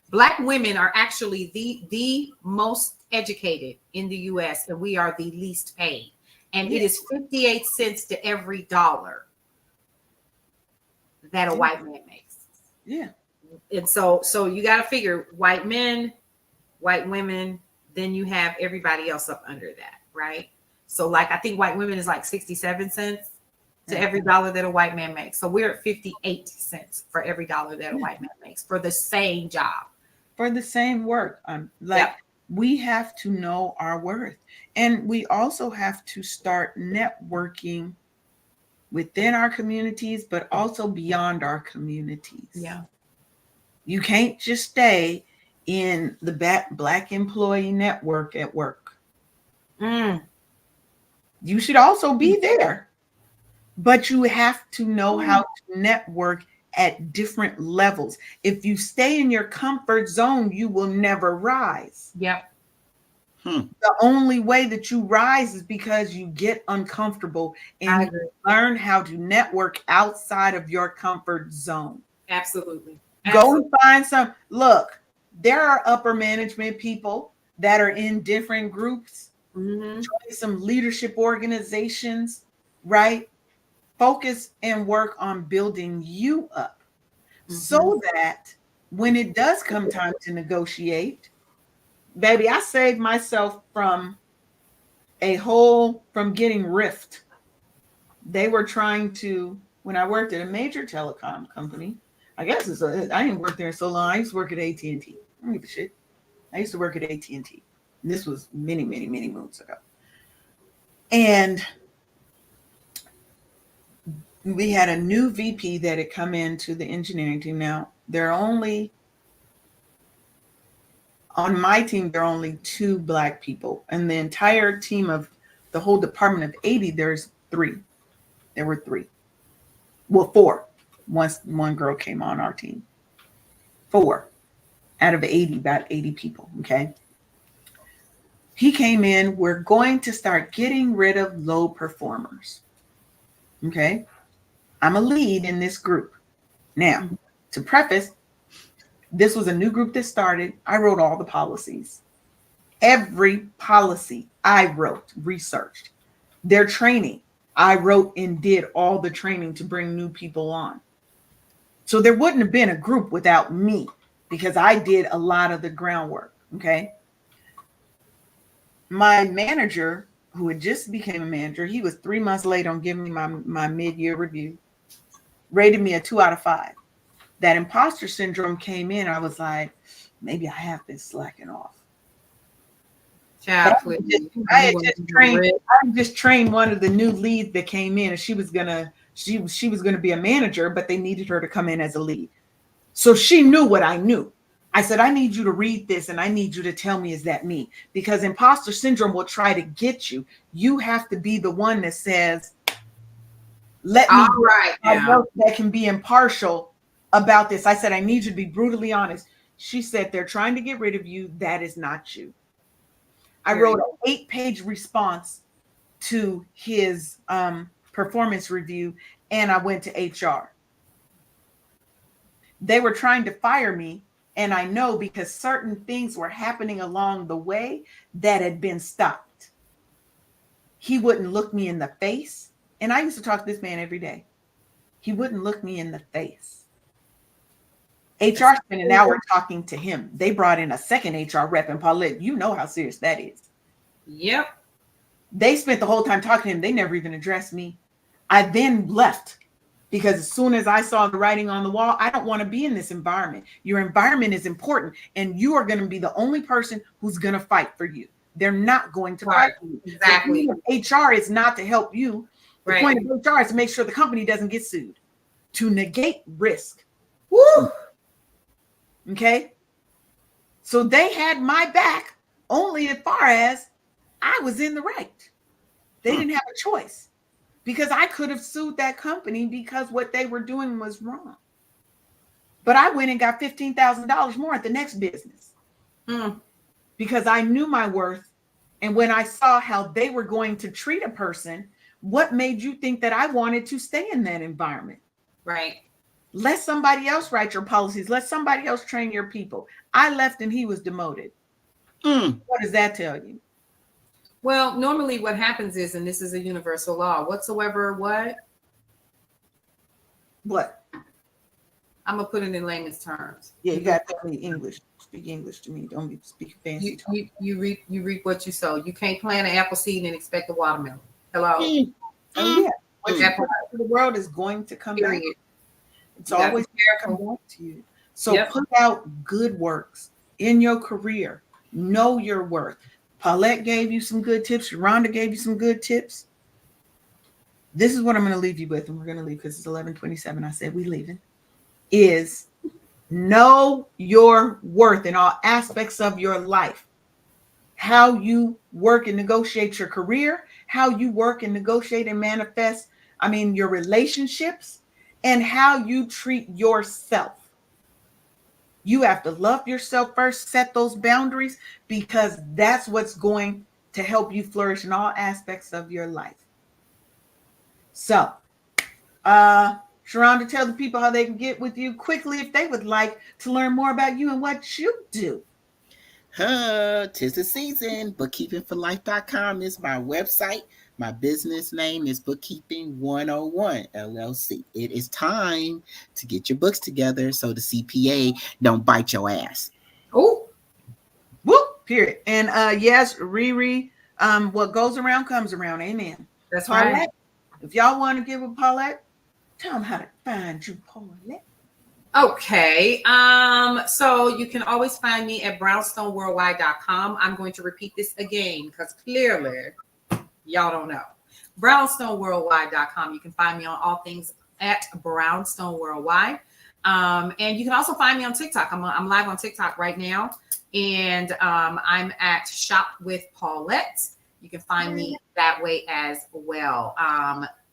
Black women are actually the most educated in the US, and we are the least paid. And it is 58 cents to every dollar that a white man makes. Yeah. And so you got to figure white men, white women, then you have everybody else up under that, right? So like I think white women is like 67 cents to every dollar that a white man makes. So we're at 58 cents for every dollar that a white man makes for the same job. For the same work. We have to know our worth. And we also have to start networking within our communities, but also beyond our communities. Yeah. You can't just stay in the Black employee network at work. You should also be there, but you have to know how to network at different levels. If you stay in your comfort zone, you will never rise. Yep. The only way that you rise is because you get uncomfortable and you learn how to network outside of your comfort zone. Absolutely. Go and find some. Look, there are upper management people that are in different groups, join some leadership organizations, right? Focus and work on building you up so that when it does come time to negotiate, baby, I saved myself from getting riffed. They were trying to, when I worked at a major telecom company, I guess I didn't work there so long. I used to work at AT&T. I don't give a shit. I used to work at AT&T. And this was many, many, many moons ago. And we had a new VP that had come into the engineering team. Now, on my team, there are only 2 Black people. And the entire team of the whole department of 80, there's 3. There were 3. Well, 4. Once one girl came on our team. 4 out of 80, about 80 people, okay? He came in, we're going to start getting rid of low performers, okay? I'm a lead in this group. Now, to preface, this was a new group that started. I wrote all the policies. Every policy I wrote, researched. Their training, I wrote and did all the training to bring new people on. So there wouldn't have been a group without me because I did a lot of the groundwork, okay? My manager, who had just became a manager, he was 3 months late on giving me my mid-year review, rated me a 2 out of 5. That imposter syndrome came in. I was like, maybe I have been slacking off. Child, I just trained one of the new leads that came in, and she was gonna be a manager, but they needed her to come in as a lead. So she knew what I knew. I said, I need you to read this, and I need you to tell me, is that me? Because imposter syndrome will try to get you. You have to be the one that says, let me know that can be impartial about this. I said, I need you to be brutally honest. She said, they're trying to get rid of you. That is not you. I wrote an 8-page response to his performance review, and I went to HR. They were trying to fire me, and I know because certain things were happening along the way that had been stopped. He wouldn't look me in the face, and I used to talk to this man every day. He wouldn't look me in the face. HR spent an hour talking to him. They brought in a second HR rep, and Paulette, you know how serious that is. Yep. They spent the whole time talking to him. They never even addressed me. I then left because as soon as I saw the writing on the wall, I don't want to be in this environment. Your environment is important, and you are going to be the only person who's going to fight for you. They're not going to fight for you. Exactly. HR is not to help you. The point of HR is to make sure the company doesn't get sued, to negate risk. Woo! Okay? So they had my back only as far as I was in the right. They didn't have a choice because I could have sued that company because what they were doing was wrong. But I went and got $15,000 more at the next business because I knew my worth. And when I saw how they were going to treat a person, what made you think that I wanted to stay in that environment? Right. Let somebody else write your policies. Let somebody else train your people. I left and he was demoted. What does that tell you? Well, normally what happens is, and this is a universal law, whatsoever what? What? I'm going to put it in layman's terms. Yeah, you got to tell me English. Speak English to me. Don't be speaking fancy. You reap what you sow. You can't plant an apple seed and expect a watermelon. Hello? Oh, yeah. What you put out to the world is going to come back. It's always come back to you. So put out good works in your career. Know your worth. Paulette gave you some good tips. Rhonda gave you some good tips. This is what I'm going to leave you with, and we're going to leave because it's 11:27. I said we leaving. Is know your worth in all aspects of your life. How you work and negotiate your career, how you work and negotiate and manifest, your relationships, and how you treat yourself. You have to love yourself first, set those boundaries, because that's what's going to help you flourish in all aspects of your life. So, Sharonda, tell the people how they can get with you quickly if they would like to learn more about you and what you do. 'Tis the season. Bookkeepingforlife.com is my website. My business name is Bookkeeping 101 LLC. It is time to get your books together so the CPA don't bite your ass. Oh, whoop, period. And yes, Riri, what goes around comes around. Amen. That's Paulette, right. if y'all want to get with Paulette, tell them how to find you, Paulette. Okay. So you can always find me at brownstoneworldwide.com. I'm going to repeat this again because clearly y'all don't know. brownstoneworldwide.com. You can find me on all things at Brownstone Worldwide. And you can also find me on TikTok. I'm live on TikTok right now. And I'm at Shop with Paulette. You can find me that way as well.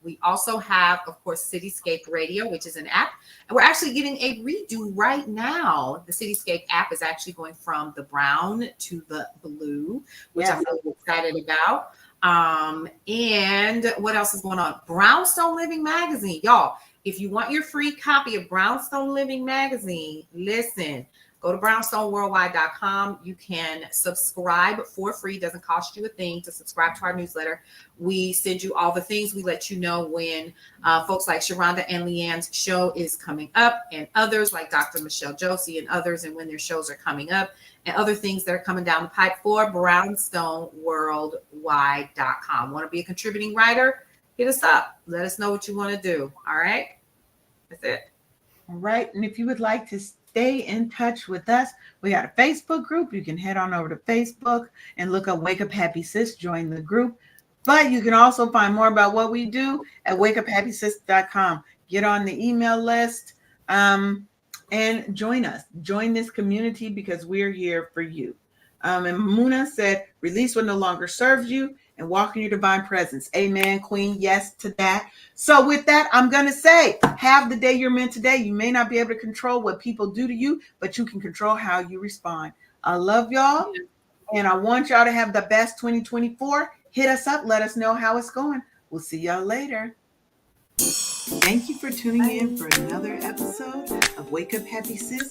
We also have, of course, Cityscape Radio, which is an app. And we're actually getting a redo right now. The Cityscape app is actually going from the brown to the blue, which I'm really excited about. And what else is going on? Brownstone Living Magazine. Y'all, if you want your free copy of Brownstone Living Magazine, listen. Go to brownstoneworldwide.com. You can subscribe for free. It doesn't cost you a thing to subscribe to our newsletter. We send you all the things. We let you know when folks like Sharonda and Leanne's show is coming up, and others like Dr. Michelle Josie and others, and when their shows are coming up, and other things that are coming down the pipe for brownstoneworldwide.com. Want to be a contributing writer? Hit us up. Let us know what you want to do. All right. That's it. All right. And if you would like to stay in touch with us. We got a Facebook group. You can head on over to Facebook and look up Wake Up Happy Sis, join the group. But you can also find more about what we do at wakeuphappysis.com. Get on the email list and join us. Join this community because we're here for you. And Muna said, release what no longer serves you and walk in your divine presence. Amen, Queen. Yes to that. So with that, I'm going to say, have the day you're meant today. You may not be able to control what people do to you, but you can control how you respond. I love y'all. And I want y'all to have the best 2024. Hit us up. Let us know how it's going. We'll see y'all later. Thank you for tuning in for another episode of Wake Up Happy Sis